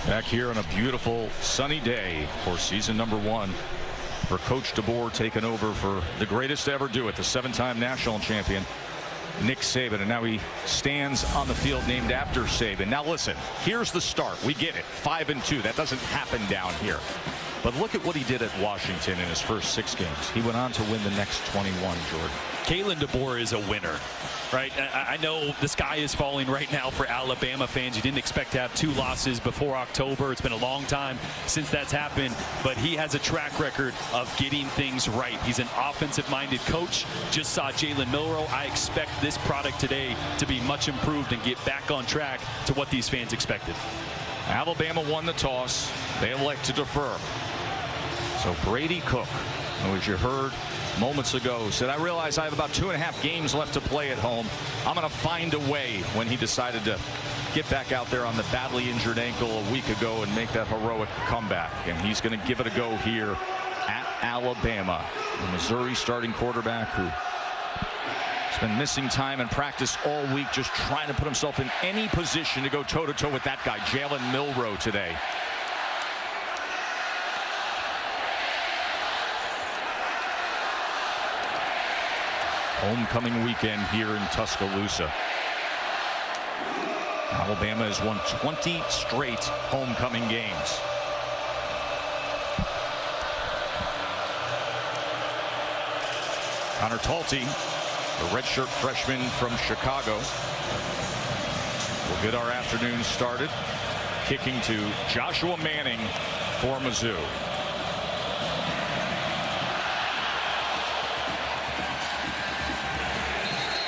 Back here on a beautiful sunny day for season number 1 for Coach DeBoer, taking over for the greatest to ever do it, the 7-time national champion Nick Saban, and now he stands on the field named after Saban. Now listen, here's the start. We get it, 5-2. That doesn't happen down here. But look at what he did at Washington in his first 6 games. He went on to win the next 21, Jordan. Kalen DeBoer is a winner, right? I know the sky is falling right now for Alabama fans. You didn't expect to have 2 losses before October. It's been a long time since that's happened, but he has a track record of getting things right. He's an offensive-minded coach. Just saw Jalen Milroe. I expect this product today to be much improved and get back on track to what these fans expected. Alabama won the toss. They elect to defer. So Brady Cook, who, as you heard moments ago, said, I realize I have about 2.5 games left to play at home. I'm going to find a way, when he decided to get back out there on the badly injured ankle a week ago and make that heroic comeback. And he's going to give it a go here at Alabama. The Missouri starting quarterback who has been missing time in practice all week, just trying to put himself in any position to go toe-to-toe with that guy, Jalen Milroe, today. Homecoming weekend here in Tuscaloosa. Alabama has won 20 straight homecoming games. Connor Talty, the redshirt freshman from Chicago, will get our afternoon started. Kicking to Joshua Manning for Mizzou.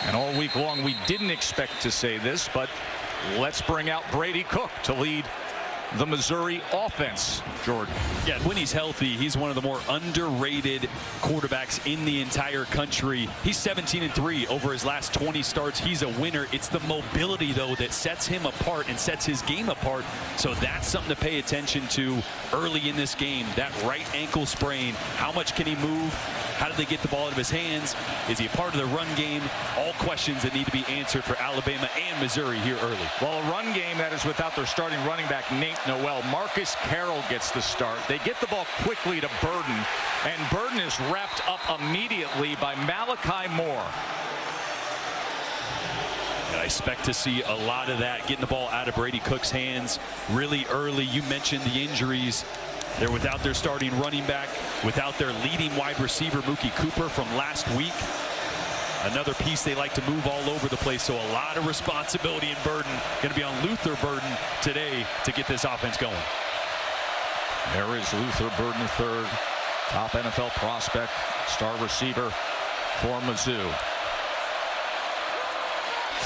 And all week long, we didn't expect to say this, but let's bring out Brady Cook to lead the Missouri offense, Jordan. Yeah, when he's healthy, he's one of the more underrated quarterbacks in the entire country. He's 17-3 over his last 20 starts. He's a winner. It's the mobility, though, that sets him apart and sets his game apart. So that's something to pay attention to early in this game. That right ankle sprain. How much can he move? How did they get the ball out of his hands? Is he a part of the run game? All questions that need to be answered for Alabama and Missouri here early. Well, a run game that is without their starting running back, Nate Noel. Marcus Carroll gets the start. They get the ball quickly to Burden, and Burden is wrapped up immediately by Malachi Moore. And I expect to see a lot of that, getting the ball out of Brady Cook's hands really early. You mentioned the injuries. They're without their starting running back, without their leading wide receiver, Mookie Cooper, from last week. Another piece they like to move all over the place, so a lot of responsibility in Burden. Going to be on Luther Burden today to get this offense going. There is Luther Burden III, top NFL prospect, star receiver for Mizzou.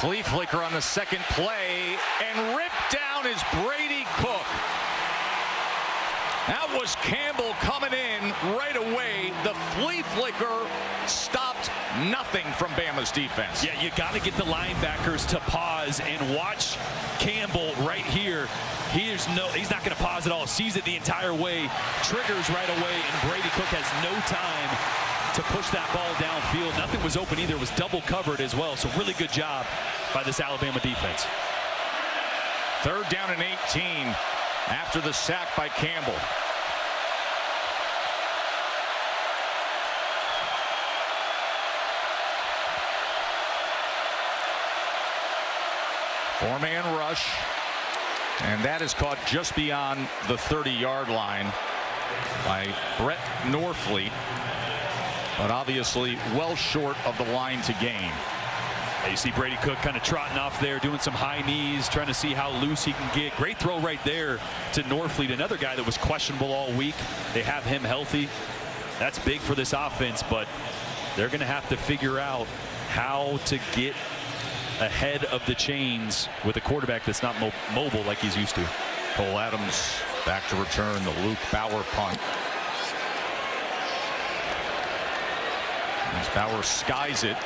Flea flicker on the second play, and ripped down is Brady Cook. That was Campbell coming in right away. The flea flicker stopped nothing from Bama's defense. Yeah, you got to get the linebackers to pause and watch Campbell right here. He's not going to pause at all. Sees it the entire way, triggers right away, and Brady Cook has no time to push that ball downfield. Nothing was open either. It was double covered as well. So really good job by this Alabama defense. 3rd down and 18 after the sack by Campbell. Four-man rush, and that is caught just beyond the 30-yard line by Brett Norfleet, but obviously well short of the line to gain. You see Brady Cook kind of trotting off there, doing some high knees, trying to see how loose he can get. Great throw right there to Norfleet, another guy that was questionable all week. They have him healthy. That's big for this offense, but they're going to have to figure out how to get ahead of the chains with a quarterback that's not mobile like he's used to. Cole Adams back to return the Luke Bauer punt. As Bauer skies it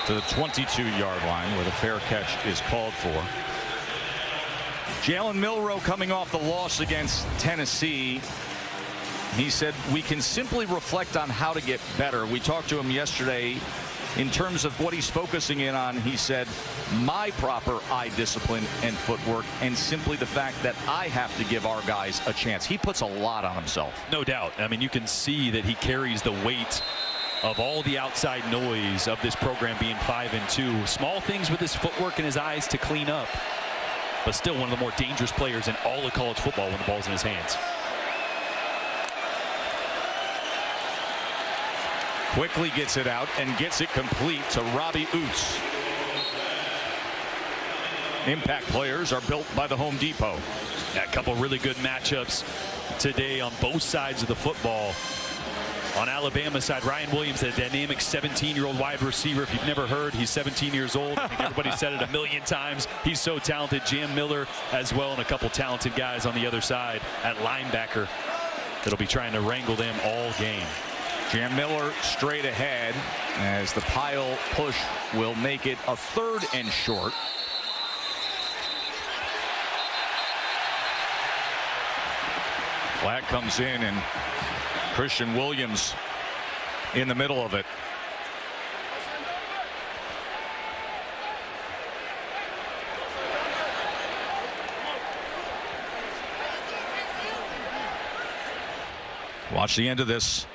to the 22-yard line where the fair catch is called for. Jalen Milroe coming off the loss against Tennessee. He said, we can simply reflect on how to get better. We talked to him yesterday in terms of what he's focusing in on, he said, my proper eye discipline and footwork, and simply the fact that I have to give our guys a chance. He puts a lot on himself. No doubt. I mean, you can see that he carries the weight of all the outside noise of this program being 5-2. Small things with his footwork and his eyes to clean up, but still one of the more dangerous players in all of college football when the ball's in his hands. Quickly gets it out and gets it complete to Robbie Oots. Impact players are built by the Home Depot. A couple really good matchups today on both sides of the football. On Alabama's side, Ryan Williams, a dynamic 17-year-old wide receiver. If you've never heard, he's 17 years old. I think everybody said it a million times. He's so talented. Jam Miller as well, and a couple talented guys on the other side at linebacker that'll be trying to wrangle them all game. Jam Miller straight ahead as the pile push will make it a 3rd and short. Flag comes in, and Christian Williams in the middle of it. Watch the end of this.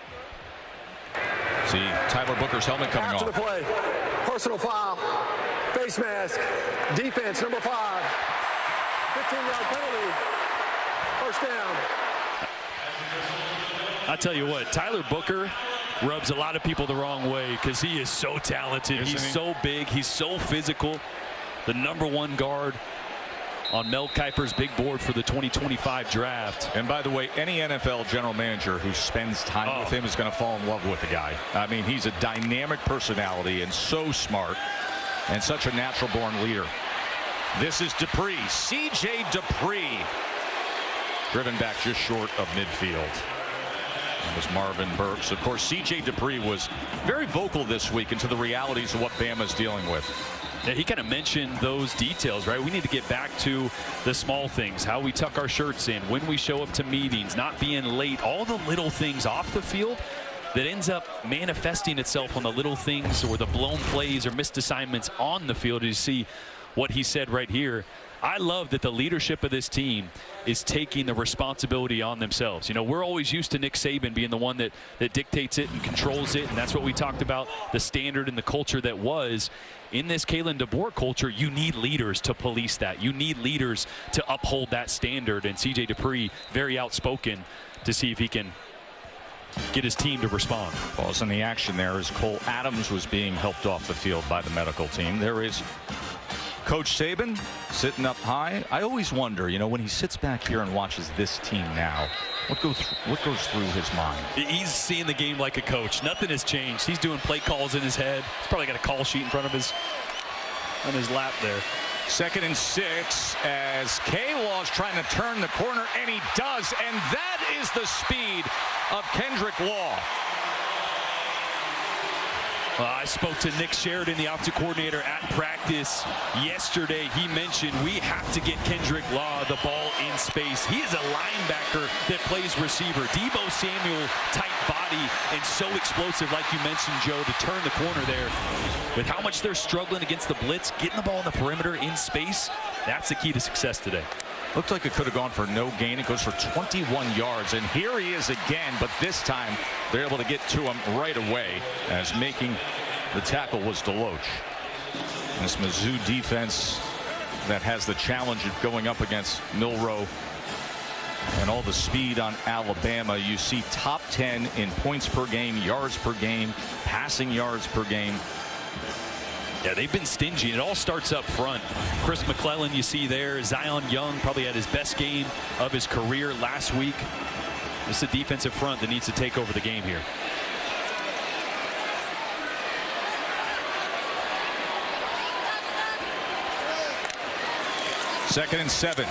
See Tyler Booker's helmet coming off. After the play, personal foul, face mask, defense number 5, 15-yard penalty, first down. I'll tell you what, Tyler Booker rubs a lot of people the wrong way because he is so talented. He's so big. He's so physical. The #1 guard on Mel Kiper's big board for the 2025 draft. And by the way, any NFL general manager who spends time with him is going to fall in love with the guy. I mean, he's a dynamic personality and so smart and such a natural-born leader. This is Dupree, C.J. Dupree, driven back just short of midfield. That was Marvin Burks. Of course, C.J. Dupree was very vocal this week into the realities of what Bama's dealing with. Yeah, he kind of mentioned those details, right? We need to get back to the small things, how we tuck our shirts in, when we show up to meetings, not being late, all the little things off the field that ends up manifesting itself on the little things or the blown plays or missed assignments on the field. You see what he said right here. I love that the leadership of this team is taking the responsibility on themselves. You know, we're always used to Nick Saban being the one that dictates it and controls it, and that's what we talked about, the standard and the culture that was. In this Kalen DeBoer culture, you need leaders to police that. You need leaders to uphold that standard, and C.J. Dupree very outspoken to see if he can get his team to respond. Pausing the action there as Cole Adams was being helped off the field by the medical team. There is Coach Saban sitting up high. I always wonder, you know, when he sits back here and watches this team now, what goes through his mind? He's seeing the game like a coach. Nothing has changed. He's doing play calls in his head. He's probably got a call sheet in front of his lap there. 2nd and 6 as K-Law is trying to turn the corner, and he does, and that is the speed of Kendrick Law. I spoke to Nick Sheridan, the offensive coordinator, at practice yesterday. He mentioned we have to get Kendrick Law the ball in space. He is a linebacker that plays receiver. Deebo Samuel type body and so explosive, like you mentioned, Joe, to turn the corner there. With how much they're struggling against the blitz, getting the ball in the perimeter in space, that's the key to success today. Looked like it could have gone for no gain. It goes for 21 yards, and here he is again, but this time they're able to get to him right away as making the tackle was Deloach. This Mizzou defense that has the challenge of going up against Milroe and all the speed on Alabama. You see top 10 in points per game, yards per game, passing yards per game. Yeah, they've been stingy. It all starts up front. Chris McClellan, you see there. Zion Young probably had his best game of his career last week. This is a defensive front that needs to take over the game here. Second and 7.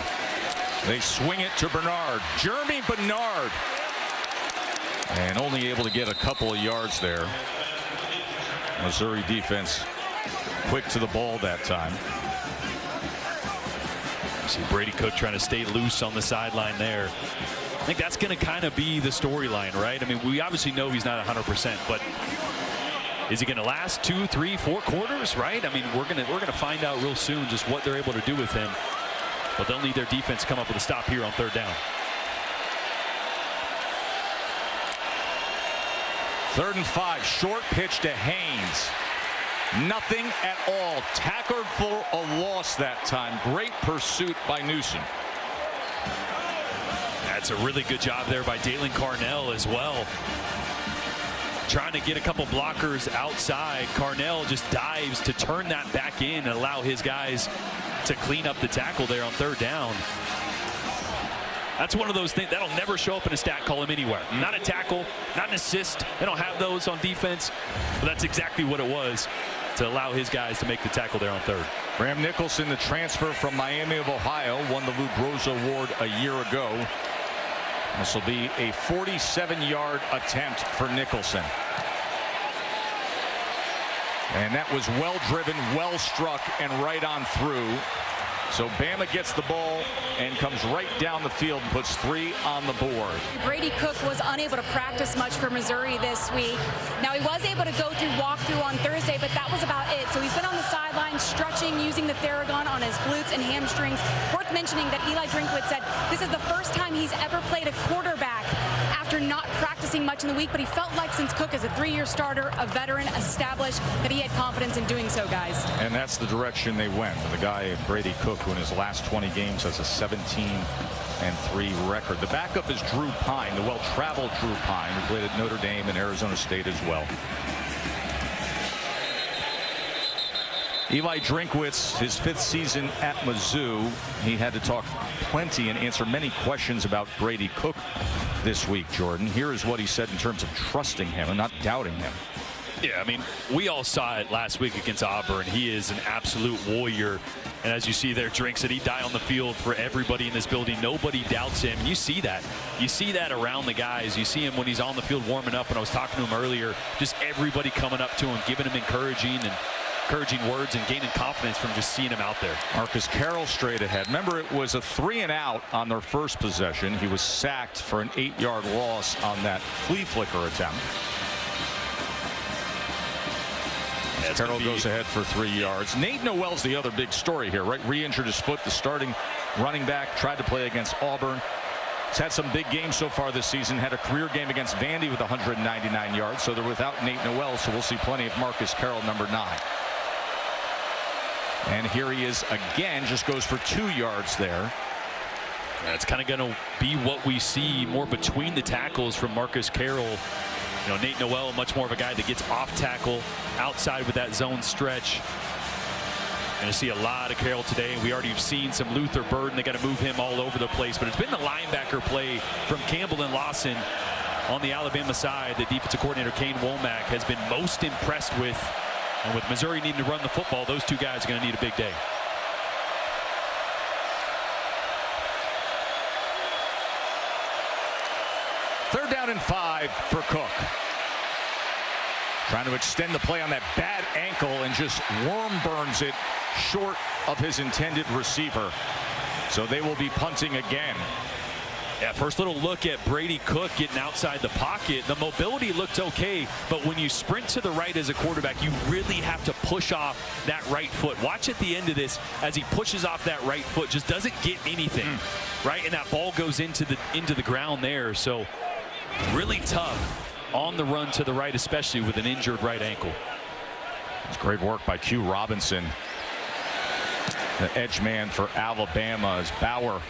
They swing it to Bernard. Jeremy Bernard. And only able to get a couple of yards there. Missouri defense quick to the ball that time. See Brady Cook trying to stay loose on the sideline there. I think that's going to kind of be the storyline, right? I mean, we obviously know he's not 100%, but Is he going to last 2, 3, 4 quarters, right? I mean, we're gonna find out real soon just what they're able to do with him. But they'll need their defense to come up with a stop here on 3rd down. 3rd and 5, short pitch to Haynes. Nothing at all. Tackled for a loss that time. Great pursuit by Newsom. That's a really good job there by Dalen Carnell as well. Trying to get a couple blockers outside. Carnell just dives to turn that back in and allow his guys to clean up the tackle there on 3rd down. That's one of those things that'll never show up in a stat column anywhere. Not a tackle, not an assist. They don't have those on defense. But that's exactly what it was to allow his guys to make the tackle there on 3rd. Graham Nicholson, the transfer from Miami of Ohio, won the Lou Groza Award a year ago. This will be a 47-yard attempt for Nicholson. And that was well driven, well struck, and right on through. So Bama gets the ball and comes right down the field and puts 3 on the board. Brady Cook was unable to practice much for Missouri this week. Now, he was able to go through walkthrough on Thursday, but that was about it. So he's been on the sideline stretching, using the Theragun on his glutes and hamstrings. Worth mentioning that Eli Drinkwitz said this is the first time he's ever played a quarterback after not practicing much in the week, but he felt like since Cook is a 3-year starter, a veteran, established, that he had confidence in doing so, guys. And that's the direction they went. The guy, Brady Cook, who in his last 20 games has a 17-3 record. The backup is Drew Pine, the well-traveled Drew Pine, who played at Notre Dame and Arizona State as well. Eli Drinkwitz, his 5th season at Mizzou. He had to talk plenty and answer many questions about Brady Cook this week, Jordan. Here is what he said in terms of trusting him and not doubting him. Yeah, I mean, we all saw it last week against Auburn. He is an absolute warrior. And as you see there, Drink said he'd die on the field for everybody in this building. Nobody doubts him. You see that. You see that around the guys. You see him when he's on the field warming up. When I was talking to him earlier, just everybody coming up to him, giving him encouraging words and gaining confidence from just seeing him out there. Marcus Carroll straight ahead. Remember, it was a 3-and-out on their first possession. He was sacked for an 8-yard loss on that flea flicker attempt. Carroll goes ahead for 3 yards. Nate Noel's the other big story here, right? Re-injured his foot, the starting running back, tried to play against Auburn. He's had some big games so far this season. Had a career game against Vandy with 199 yards. So they're without Nate Noel, so we'll see plenty of Marcus Carroll, number 9. And here he is again, just goes for 2 yards there. That's kind of going to be what we see more between the tackles from Marcus Carroll. You know, Nate Noel, much more of a guy that gets off tackle, outside with that zone stretch. Going to see a lot of Carroll today. We already have seen some Luther Burden. They got to move him all over the place. But it's been the linebacker play from Campbell and Lawson on the Alabama side that defensive coordinator Kane Womack has been most impressed with. And with Missouri needing to run the football, those two guys are going to need a big day. Third down and 5 for Cook. Trying to extend the play on that bad ankle and just worm burns it short of his intended receiver. So they will be punting again. Yeah, first little look at Brady Cook getting outside the pocket. The mobility looked okay, but when you sprint to the right as a quarterback, you really have to push off that right foot. Watch at the end of this as he pushes off that right foot, just doesn't get anything, right? And that ball goes into the ground there. So really tough on the run to the right, especially with an injured right ankle. It's great work by Q Robinson, the edge man for Alabama, as Bauer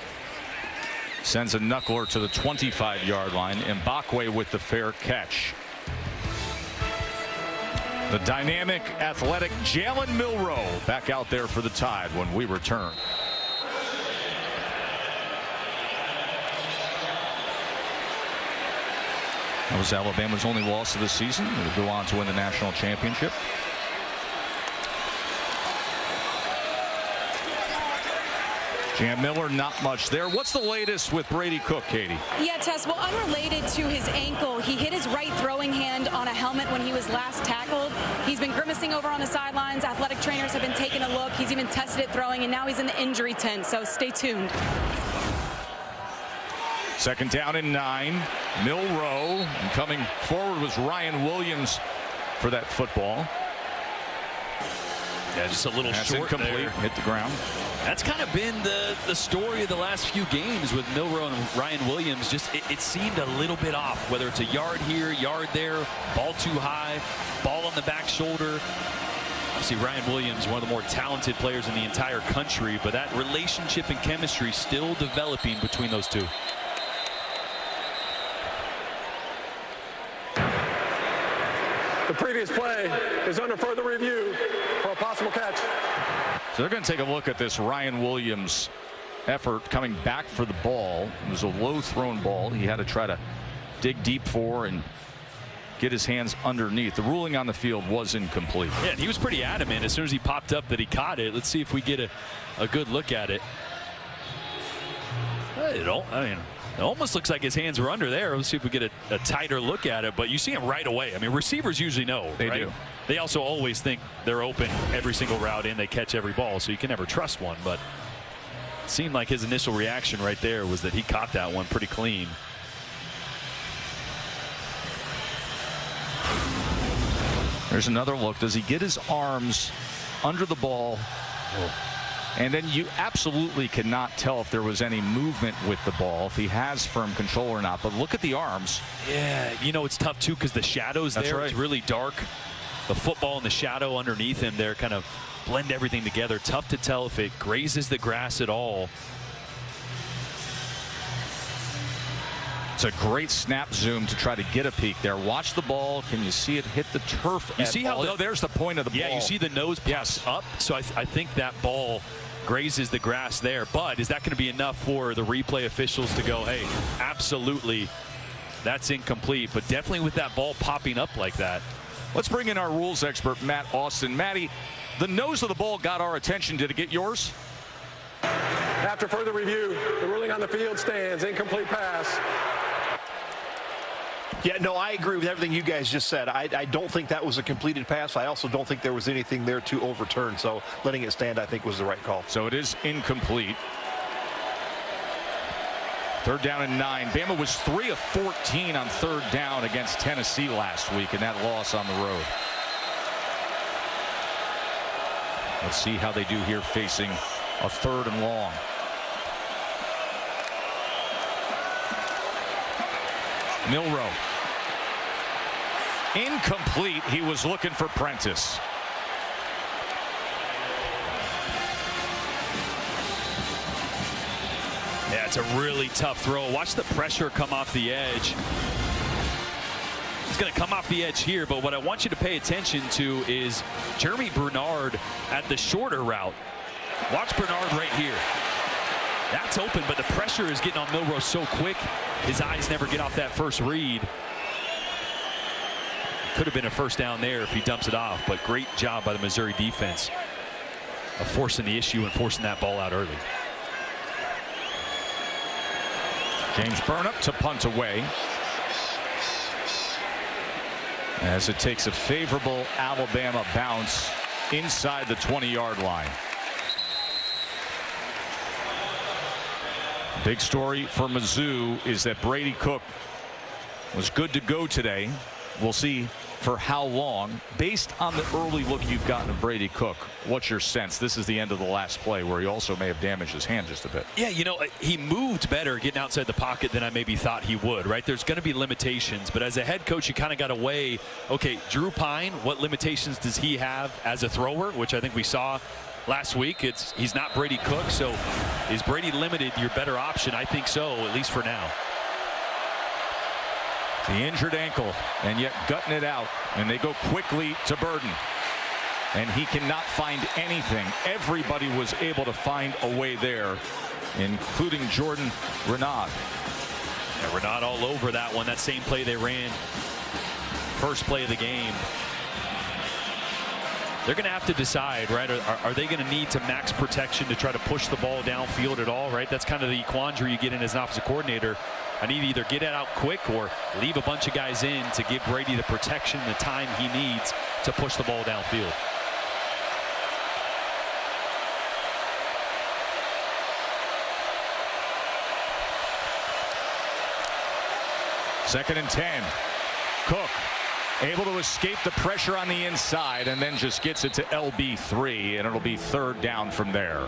sends a knuckler to the 25-yard line. Mbakwe with the fair catch. The dynamic, athletic Jalen Milroe back out there for the Tide when we return. That was Alabama's only loss of the season. They would go on to win the national championship. Jam Miller, not much there. What's the latest with Brady Cook, Katie? Yeah, Tess, well, unrelated to his ankle, he hit his right throwing hand on a helmet when he was last tackled. He's been grimacing over on the sidelines. Athletic trainers have been taking a look. He's even tested it throwing, and now he's in the injury tent, so stay tuned. Second down and 9. Milroe, and coming forward was Ryan Williams for that football. Yeah, just a little That's short incomplete. there. Hit the ground. That's kind of been the story of the last few games with Milroe and Ryan Williams. Just it seemed a little bit off, whether it's a yard here, yard there, ball too high, ball on the back shoulder. Obviously, Ryan Williams, one of the more talented players in the entire country, but that relationship and chemistry still developing between those two. The previous play is under further review for a possible catch. So they're going to take a look at this Ryan Williams effort coming back for the ball. It was a low thrown ball. He had to try to dig deep for and get his hands underneath. The ruling on the field was incomplete. Yeah, and he was pretty adamant as soon as he popped up that he caught it. Let's see if we get a good look at it. It almost looks like his hands were under there. Let's see if we get a tighter look at it. But you see him right away. I mean, receivers usually know. They right? do. They also always think they're open every single route and they catch every ball, so you can never trust one. But it seemed like his initial reaction right there was that he caught that one pretty clean. There's another look. Does he get his arms under the ball? And then you absolutely cannot tell if there was any movement with the ball, if he has firm control or not. But look at the arms. Yeah, you know, it's tough too because the shadows there. Right. It's really dark. The football and the shadow underneath him there kind of blend everything together. Tough to tell if it grazes the grass at all. It's a great snap zoom to try to get a peek there. Watch the ball. Can you see it hit the turf? You see how there's the point of the ball. Yeah, you see the nose pops up. So I think that ball grazes the grass there. But is that going to be enough for the replay officials to go, hey, absolutely, that's incomplete. But definitely with that ball popping up like that. Let's bring in our rules expert, Matt Austin. Matty, the nose of the ball got our attention. Did it get yours? After further review, the ruling on the field stands. Incomplete pass. Yeah, no, I agree with everything you guys just said. I don't think that was a completed pass. I also don't think there was anything there to overturn. So letting it stand, I think, was the right call. So it is incomplete. 3rd down and 9. Bama was 3 of 14 on 3rd down against Tennessee last week in that loss on the road. Let's see how they do here facing a 3rd and long. Milroe. Incomplete. He was looking for Prentice. Yeah, it's a really tough throw. Watch the pressure come off the edge. It's going to come off the edge here, but what I want you to pay attention to is Jeremy Bernard at the shorter route. Watch Bernard right here. That's open, but the pressure is getting on Milroe so quick, his eyes never get off that first read. Could have been a first down there if he dumps it off, but great job by the Missouri defense of forcing the issue and forcing that ball out early. James Burnap to punt away, as it takes a favorable Alabama bounce inside the 20-yard line. Big story for Mizzou is that Brady Cook was good to go today. We'll see for how long. Based on the early look you've gotten of Brady Cook, what's your sense? This is the end of the last play where he also may have damaged his hand just a bit. Yeah, you know, he moved better getting outside the pocket than I maybe thought he would, right? There's going to be limitations, but as a head coach, you kind of got to weigh, okay, Drew Pine, what limitations does he have as a thrower, which I think we saw last week. He's not Brady Cook, so is Brady limited your better option? I think so, at least for now. The injured ankle, and yet gutting it out, and they go quickly to Burden, and he cannot find anything. Everybody was able to find a way there, including Jordan Renaud. Yeah, Renaud all over that one. That same play they ran first play of the game. They're going to have to decide, right? Are they going to need to max protection to try to push the ball downfield at all, right? That's kind of the quandary you get in as an offensive coordinator. I need to either get it out quick or leave a bunch of guys in to give Brady the protection, the time he needs to push the ball downfield. Second and 10. Cook Able to escape the pressure on the inside and then just gets it to LB3, and it'll be 3rd down from there.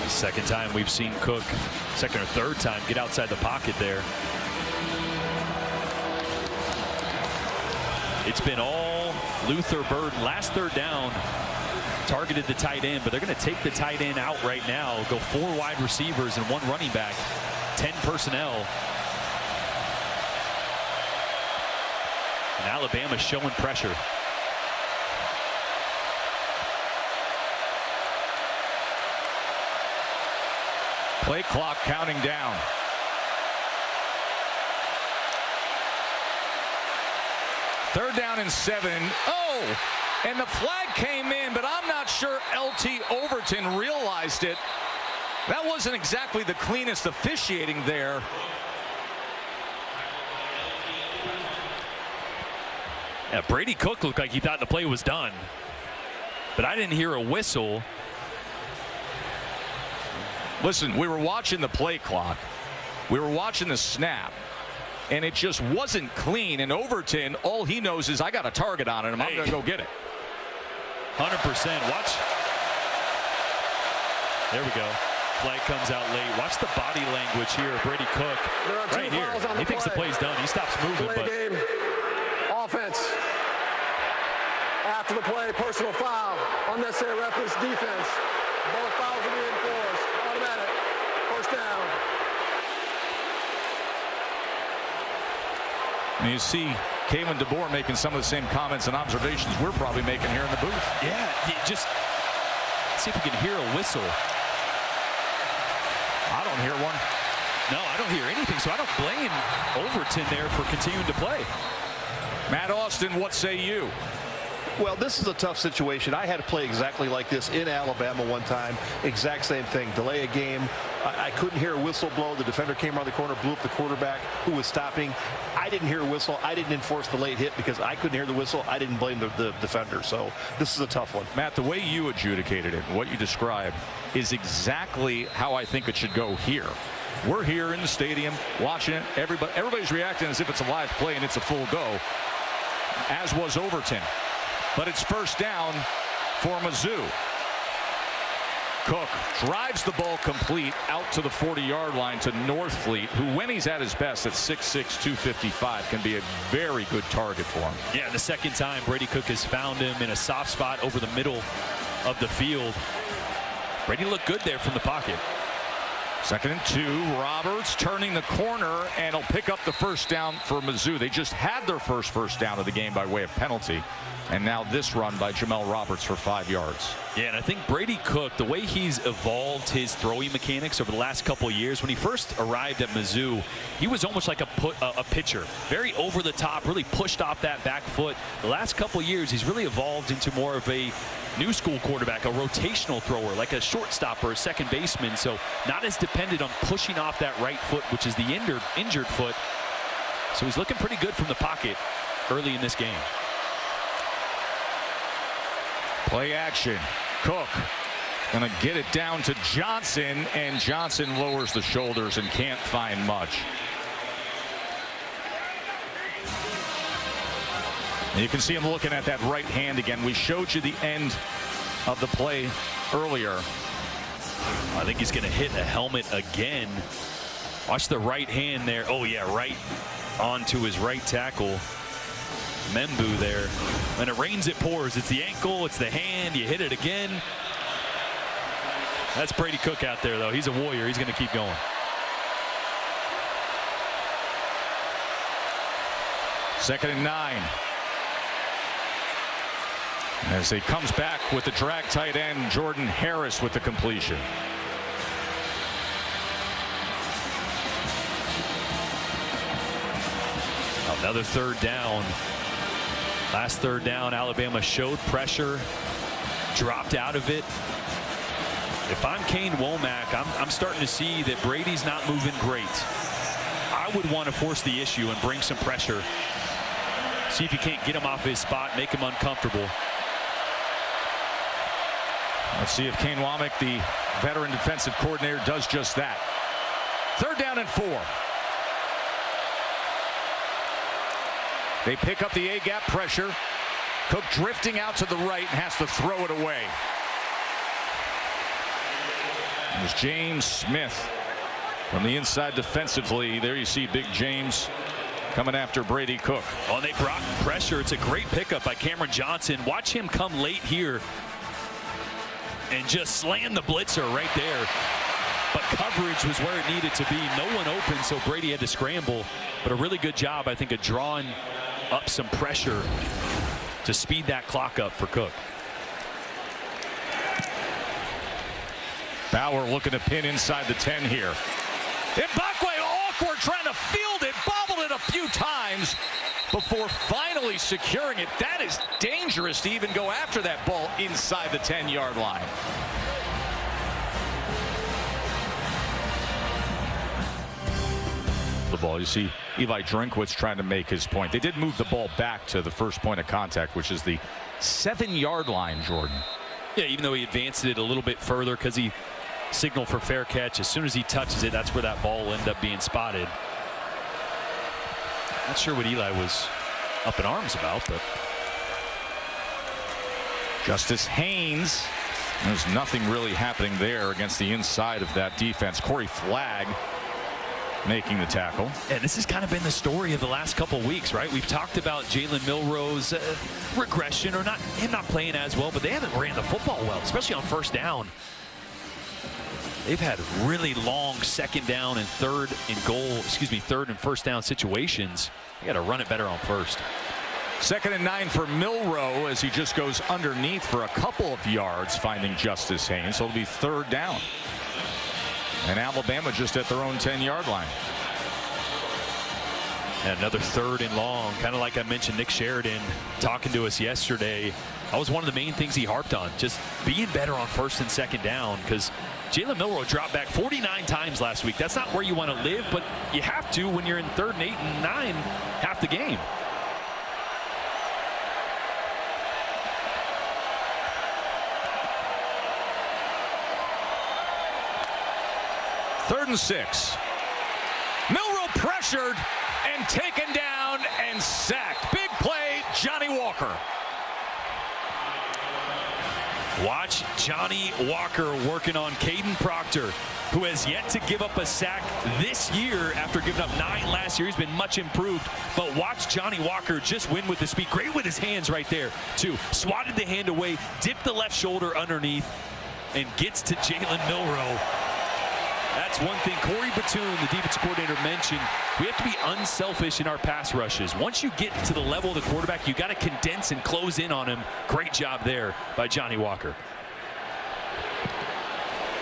Second time we've seen Cook, second or third time, get outside the pocket there. It's been all Luther Burden. Last 3rd down, targeted the tight end, but they're going to take the tight end out right now, go 4 wide receivers and 1 running back, 10 personnel. And Alabama showing pressure. Play clock counting down. Third down and 7. Oh, and the flag came in, but I'm not sure LT Overton realized it. That wasn't exactly the cleanest officiating there. Yeah, Brady Cook looked like he thought the play was done, but I didn't hear a whistle. Listen, we were watching the play clock. We were watching the snap, and it just wasn't clean. And Overton, all he knows is I got a target on it, and I'm going to go get it. 100%. Watch. There we go. Flag comes out late. Watch the body language here of Brady Cook. Right here. He thinks the play's done. He stops moving. Play game. Offense. After the play, personal foul. Unnecessary reference defense. Both fouls will be enforced. Automatic. First down. And you see Kalen DeBoer making some of the same comments and observations we're probably making here in the booth. Yeah, just see if we can hear a whistle. I don't hear one. No, I don't hear anything, so I don't blame Overton there for continuing to play. Matt Austin, what say you? Well, this is a tough situation. I had to play exactly like this in Alabama one time. Exact same thing. Delay a game. I couldn't hear a whistle blow. The defender came around the corner, blew up the quarterback who was stopping. I didn't hear a whistle. I didn't enforce the late hit because I couldn't hear the whistle. I didn't blame the defender. So this is a tough one. Matt, the way you adjudicated it, what you described, is exactly how I think it should go here. We're here in the stadium watching it. Everybody's reacting as if it's a live play and it's a full go, as was Overton. But it's first down for Mizzou. Cook drives the ball complete out to the 40-yard line to Northfleet, who, when he's at his best at 6'6", 255, can be a very good target for him. Yeah, the second time Brady Cook has found him in a soft spot over the middle of the field. Brady looked good there from the pocket. 2nd and 2. Roberts turning the corner, and he'll pick up the first down for Mizzou. They just had their first down of the game by way of penalty. And now this run by Jamel Roberts for 5 yards. Yeah, and I think Brady Cook, the way he's evolved his throwing mechanics over the last couple of years, when he first arrived at Mizzou, he was almost like a pitcher. Very over the top, really pushed off that back foot. The last couple of years, he's really evolved into more of a new school quarterback, a rotational thrower, like a shortstop or a second baseman. So not as dependent on pushing off that right foot, which is the injured foot. So he's looking pretty good from the pocket early in this game. Play action. Cook going to get it down to Johnson, and Johnson lowers the shoulders and can't find much. And you can see him looking at that right hand again. We showed you the end of the play earlier. I think he's going to hit a helmet again. Watch the right hand there. Oh, yeah, right onto his right tackle. Membu there. When it rains, it pours. It's the ankle, it's the hand. You hit it again. That's Brady Cook out there, though. He's a warrior. He's going to keep going. Second and 9. As he comes back with the drag tight end, Jordan Harris with the completion. Another 3rd down. Last 3rd down, Alabama showed pressure, dropped out of it. If I'm Kane Womack, I'm starting to see that Brady's not moving great. I would want to force the issue and bring some pressure. See if you can't get him off his spot, make him uncomfortable. Let's see if Kane Womack, the veteran defensive coordinator, does just that. 3rd down and 4. They pick up the A-gap pressure. Cook drifting out to the right and has to throw it away. There's James Smith from the inside defensively. There you see Big James coming after Brady Cook. Oh, and they brought pressure. It's a great pickup by Cameron Johnson. Watch him come late here and just slam the blitzer right there. But coverage was where it needed to be. No one open, so Brady had to scramble. But a really good job, I think, of drawing up some pressure to speed that clock up for Cook. Bauer looking to pin inside the 10 here. Mbakwe awkward trying to field it, bobbled it a few times before finally securing it. That is dangerous to even go after that ball inside the 10-yard line. The ball, you see Eli Drinkwitz trying to make his point. They did move the ball back to the first point of contact, which is the 7-yard line, Jordan. Yeah, even though he advanced it a little bit further because he signaled for fair catch. As soon as he touches it, that's where that ball will end up being spotted. Not sure what Eli was up in arms about, but Justice Haynes. There's nothing really happening there against the inside of that defense. Corey Flagg making the tackle. And this has kind of been the story of the last couple weeks, right? We've talked about Jalen Milroe's regression, or him not playing as well, but they haven't ran the football well, especially on first down. They've had really long second down and third and first down situations. You got to run it better on first. 2nd and 9 for Milroe as he just goes underneath for a couple of yards, finding Justice Haynes. So it'll be 3rd down. And Alabama just at their own 10-yard line. And another 3rd and long, kind of like I mentioned, Nick Sheridan talking to us yesterday. That was one of the main things he harped on, just being better on 1st and 2nd down, because Jalen Milroe dropped back 49 times last week. That's not where you want to live, but you have to when you're in 3rd and 8 and 9 half the game. Third and 6. Milroe pressured and taken down and sacked. Big play, Johnny Walker. Watch Johnny Walker working on Caden Proctor, who has yet to give up a sack this year after giving up 9 last year. He's been much improved, but watch Johnny Walker just win with the speed. Great with his hands right there, too. Swatted the hand away, dipped the left shoulder underneath, and gets to Jalen Milroe. That's one thing Corey Batoon, the defensive coordinator, mentioned. We have to be unselfish in our pass rushes. Once you get to the level of the quarterback, you got to condense and close in on him. Great job there by Johnny Walker.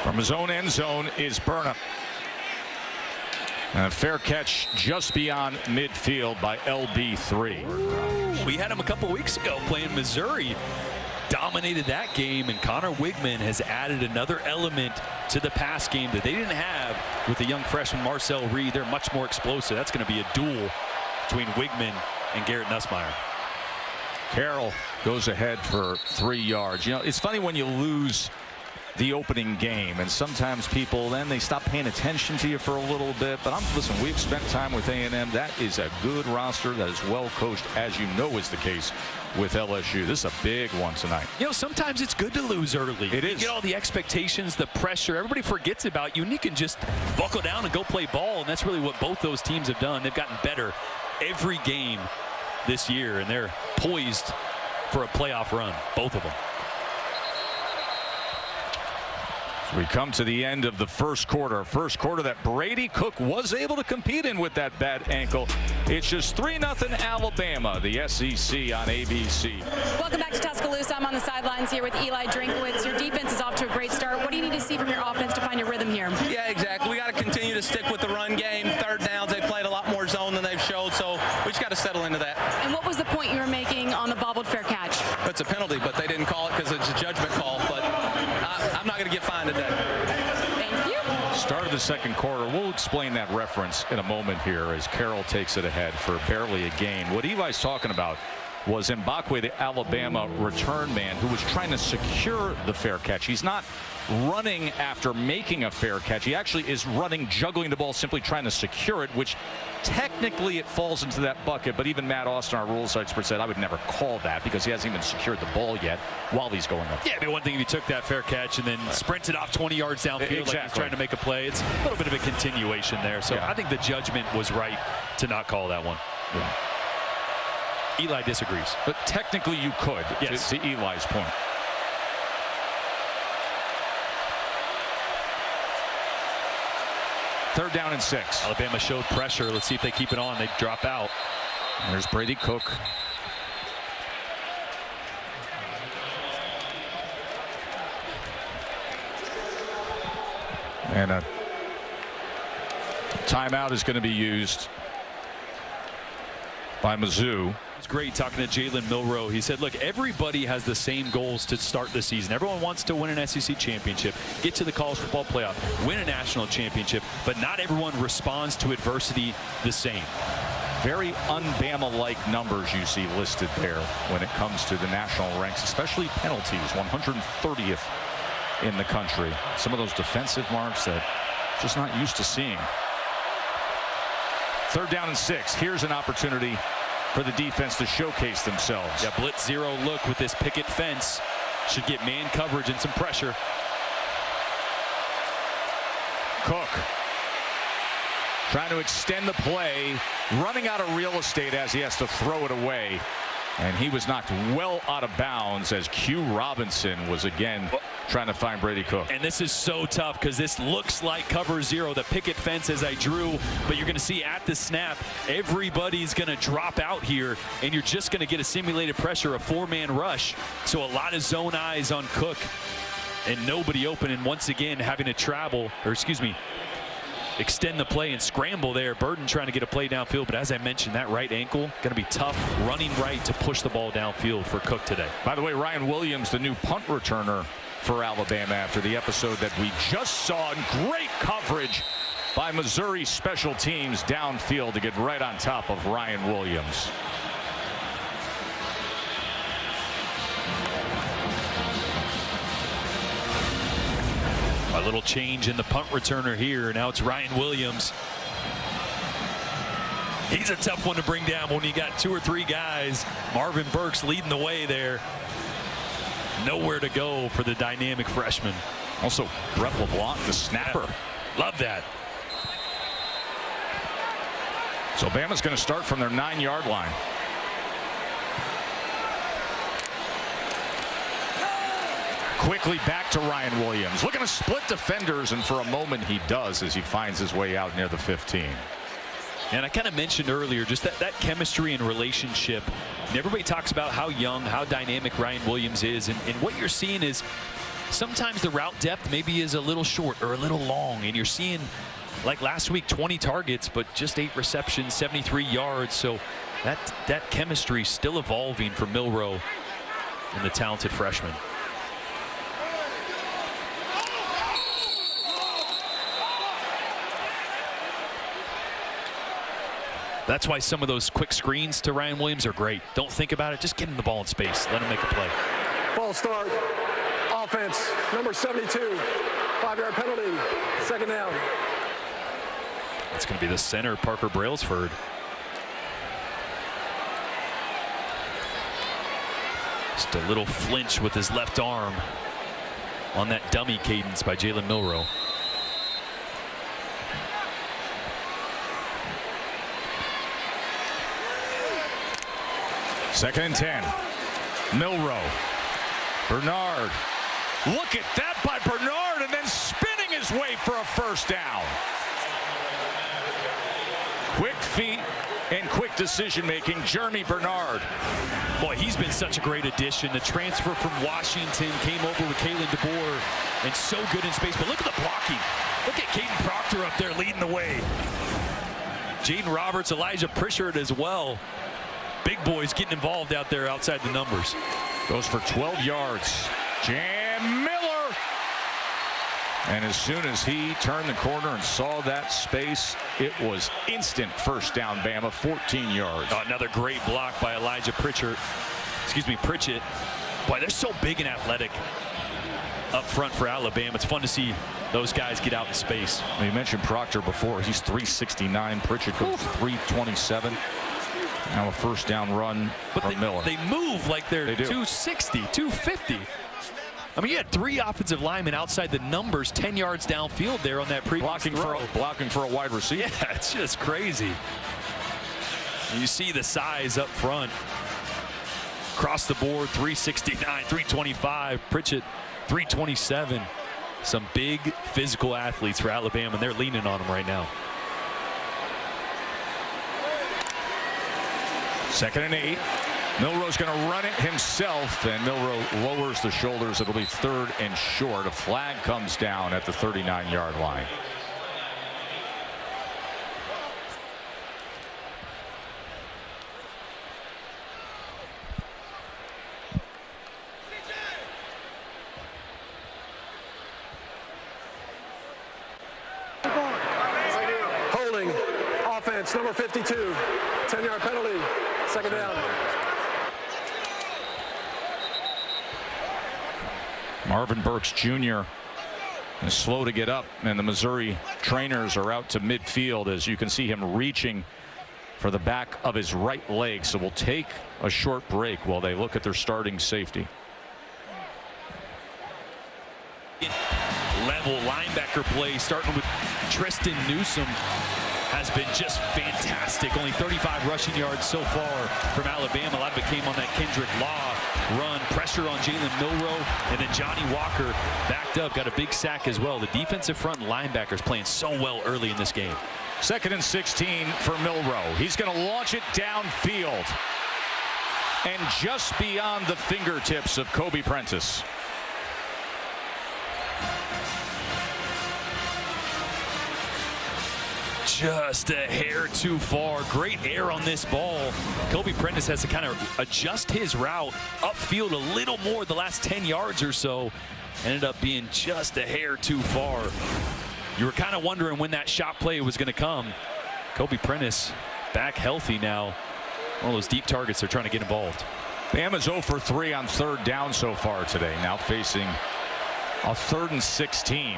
From his own end zone is Burnham. And a fair catch just beyond midfield by LB3. We had him a couple weeks ago playing Missouri. Dominated that game, and Connor Wigman has added another element to the pass game that they didn't have with the young freshman Marcel Reed. They're much more explosive. That's going to be a duel between Wigman and Garrett Nussmeier. Carroll goes ahead for 3 yards. You know, it's funny when you lose the opening game, and sometimes people then they stop paying attention to you for a little bit. But listen, we've spent time with A&M. That is a good roster that is well coached, as you know is the case with LSU. This is a big one tonight. You know, sometimes it's good to lose early. It is. You get all the expectations, the pressure, everybody forgets about you, and you can just buckle down and go play ball. And that's really what both those teams have done. They've gotten better every game this year, and they're poised for a playoff run, both of them. We come to the end of the first quarter that Brady Cook was able to compete in with that bad ankle. It's just 3-0 Alabama, the SEC on ABC. Welcome back to Tuscaloosa. I'm on the sidelines here with Eli Drinkwitz. Your defense is off to a great start. What do you need to see from your offense to find your rhythm here? Yeah, exactly. We got to continue to stick with the run game. 3rd downs, they played a lot more zone than they've showed, so we just got to settle into that. And what was the point you were making on the bobbled fair catch? It's a penalty, but they didn't call it because it's a judgment call, but I'm not going to get fined today. Thank you. Start of the second quarter. We'll explain that reference in a moment here as Carroll takes it ahead for barely a gain. What Eli's talking about was Mbakwe, the Alabama return man, who was trying to secure the fair catch. He's not running after making a fair catch. He actually is running, juggling the ball, simply trying to secure it, which technically it falls into that bucket. But even Matt Austin, our rules expert, said I would never call that because he hasn't even secured the ball yet while he's going up. Yeah, I mean, one thing if he took that fair catch and then sprinted off 20 yards downfield like he's trying to make a play, it's a little bit of a continuation there. So I think the judgment was right to not call that one. Yeah. Eli disagrees. But technically you could, yes. to Eli's point. Third down and 6. Alabama showed pressure. Let's see if they keep it on. They drop out. There's Brady Cook. And a timeout is going to be used by Mizzou. It's great talking to Jalen Milroe. He said, look, everybody has the same goals to start the season. Everyone wants to win an SEC championship, get to the college football playoff, win a national championship, but not everyone responds to adversity the same. Very un-Bama-like numbers you see listed there when it comes to the national ranks, especially penalties, 130th in the country. Some of those defensive marks that just not used to seeing. Third down and 6. Here's an opportunity for the defense to showcase themselves. Yeah, blitz zero look with this picket fence. Should get man coverage and some pressure. Cook trying to extend the play, running out of real estate as he has to throw it away. And he was knocked well out of bounds as Q Robinson was again trying to find Brady Cook. And this is so tough because this looks like cover zero, the picket fence as I drew, but you're going to see at the snap, everybody's going to drop out here, and you're just going to get a simulated pressure, a 4-man rush. So a lot of zone eyes on Cook and nobody open, and once again having to travel, or excuse me, extend the play and scramble there. Burden trying to get a play downfield, but as I mentioned, that right ankle going to be tough running right to push the ball downfield for Cook today. By the way, Ryan Williams, the new punt returner for Alabama after the episode that we just saw, and great coverage by Missouri special teams downfield to get right on top of Ryan Williams. A little change in the punt returner here. Now it's Ryan Williams. He's a tough one to bring down when you got 2 or 3 guys. Marvin Burks leading the way there. Nowhere to go for the dynamic freshman. Also, Brett LeBlanc, the snapper. Yeah, love that. So Bama's going to start from their 9-yard line. Quickly back to Ryan Williams, looking to split defenders, and for a moment he does as he finds his way out near the 15. And I kind of mentioned earlier just that chemistry and relationship. And everybody talks about how young, how dynamic Ryan Williams is, and what you're seeing is sometimes the route depth maybe is a little short or a little long, and you're seeing, like last week, 20 targets but just 8 receptions, 73 yards. So that chemistry still evolving for Milroe and the talented freshman. That's why some of those quick screens to Ryan Williams are great. Don't think about it. Just get him the ball in space. Let him make a play. False start. Offense, number 72. 5-yard penalty. Second down. It's going to be the center, Parker Brailsford. Just a little flinch with his left arm on that dummy cadence by Jalen Milroe. Second and 10. Milroe. Bernard. Look at that by Bernard, and then spinning his way for a first down. Quick feet and quick decision-making, Jeremy Bernard. Boy, he's been such a great addition. The transfer from Washington came over with Kalen DeBoer, and so good in space. But look at the blocking. Look at Caden Proctor up there leading the way. Jaden Roberts, Elijah Pritchard as well. Big boys getting involved out there outside the numbers. Goes for 12 yards. Jam Miller. And as soon as he turned the corner and saw that space, it was instant first down, Bama, 14 yards. Oh, another great block by Elijah Pritchett. Boy, they're so big and athletic. up front for Alabama. It's fun to see those guys get out in space. Well, you mentioned Proctor before. He's 369. Pritchett goes 327. Now a first down run from Miller. They move like they're 260, 250. I mean, you had 3 offensive linemen outside the numbers 10 yards downfield there on that previous throw. Blocking for a wide receiver. Yeah, it's just crazy. You see the size up front. Across the board, 369, 325. Pritchett, 327. Some big physical athletes for Alabama, and they're leaning on them right now. 2nd and 8. Milroe's going to run it himself, and Milroe lowers the shoulders. It'll be 3rd and short. A flag comes down at the 39-yard line. Holding, offense, number 52, 10-yard penalty, 2nd down. Marvin Burks Jr. is slow to get up, and the Missouri trainers are out to midfield, as you can see him reaching for the back of his right leg. So we'll take a short break while they look at their starting safety. Level linebacker play starting with Tristan Newsome has been just fantastic. Only 35 rushing yards so far from Alabama. A lot of it came on that Kendrick Law run. Pressure on Jalen Milroe, and then Johnny Walker backed up, got a big sack as well. The defensive front linebackers playing so well early in this game. 2nd and 16 for Milroe. He's going to launch it downfield and just beyond the fingertips of Kobe Prentice. Just a hair too far. Great air on this ball. Kobe Prentice has to kind of adjust his route upfield a little more the last 10 yards or so. Ended up being just a hair too far. You were kind of wondering when that shot play was going to come. Kobe Prentice back healthy now. One of those deep targets they're trying to get involved. Bama's 0 for 3 on 3rd down so far today. Now facing a 3rd and 16.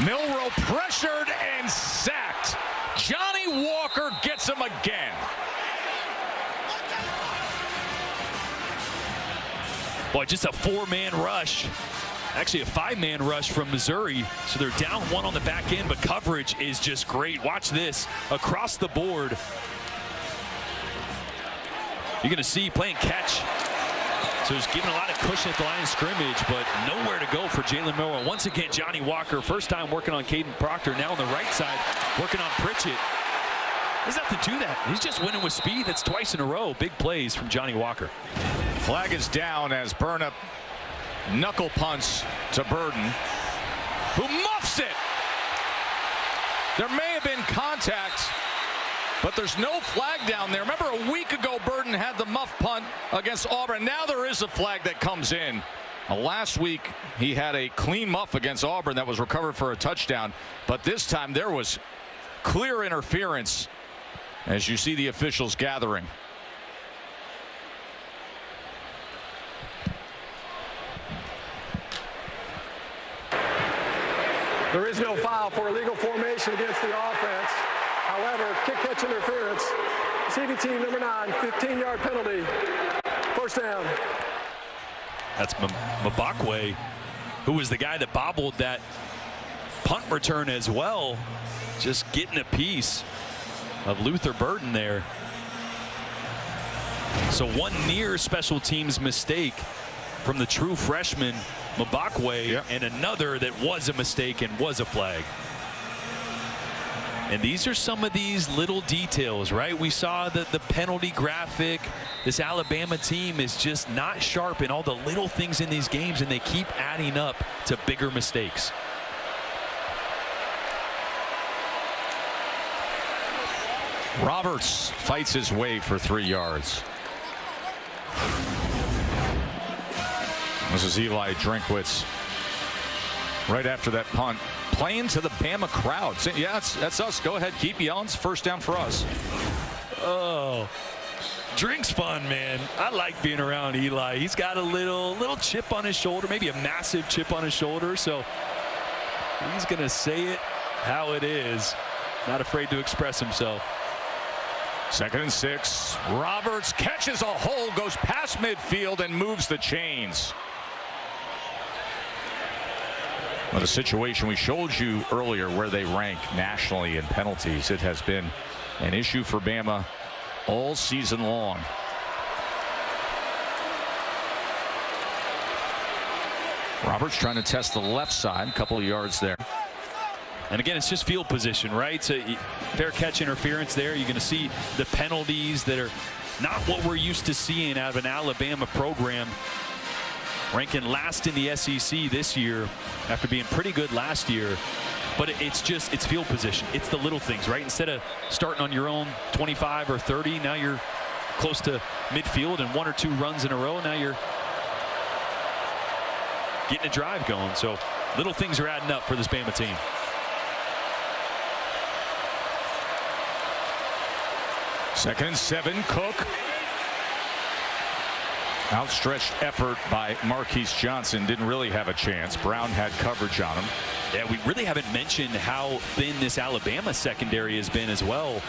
Milroe pressured and sacked. Johnny Walker gets him again. Boy, just a 4-man rush. Actually a 5-man rush from Missouri. So they're down 1 on the back end, but coverage is just great. Watch this across the board. You're going to see playing catch. So he's giving a lot of cushion at the line of scrimmage, but nowhere to go for Jalen Milroe. Once again, Johnny Walker, first time working on Caden Proctor. Now on the right side, working on Pritchett. He doesn't have to do that. He's just winning with speed. That's twice in a row. Big plays from Johnny Walker. Flag is down as Burnap knuckle punts to Burden, who muffs it. There may have been contact, but there's no flag down there. Remember a week ago, Burden had the muff punt against Auburn. Now there is a flag that comes in. Last week, he had a clean muff against Auburn that was recovered for a touchdown. But this time, there was clear interference as you see the officials gathering. There is no foul for illegal formation against the offense. However, kick-catch interference. CV team number 9, 15-yard penalty. First down. That's Mbakwe, who was the guy that bobbled that punt return as well. Just getting a piece of Luther Burden there. So one near special teams mistake from the true freshman Mbakwe, and another that was a mistake and was a flag. And these are some of these little details, right? We saw the penalty graphic. This Alabama team is just not sharp in all the little things in these games, and they keep adding up to bigger mistakes. Roberts fights his way for 3 yards. This is Eli Drinkwitz. Right after that punt, playing to the Bama crowd. Yeah, that's us. Go ahead, keep yelling. It's first down for us. Oh, drink's fun, man. I like being around Eli. He's got a little chip on his shoulder, maybe a massive chip on his shoulder. So he's going to say it how it is. Not afraid to express himself. 2nd and 6. Roberts catches a hole, goes past midfield, and moves the chains. Well, the situation we showed you earlier where they rank nationally in penalties, it has been an issue for Bama all season long. Roberts trying to test the left side, a couple of yards there. And again, it's just field position, right? So fair catch interference there. You're going to see the penalties that are not what we're used to seeing out of an Alabama program. Ranking last in the SEC this year after being pretty good last year. But it's field position. It's the little things, right? Instead of starting on your own 25 or 30, now you're close to midfield and 1 or 2 runs in a row. Now you're getting a drive going. So little things are adding up for this Bama team. Second and 7. Cook. Outstretched effort by Marquise Johnson. Didn't really have a chance. Brown had coverage on him. Yeah, we really haven't mentioned how thin this Alabama secondary has been as well.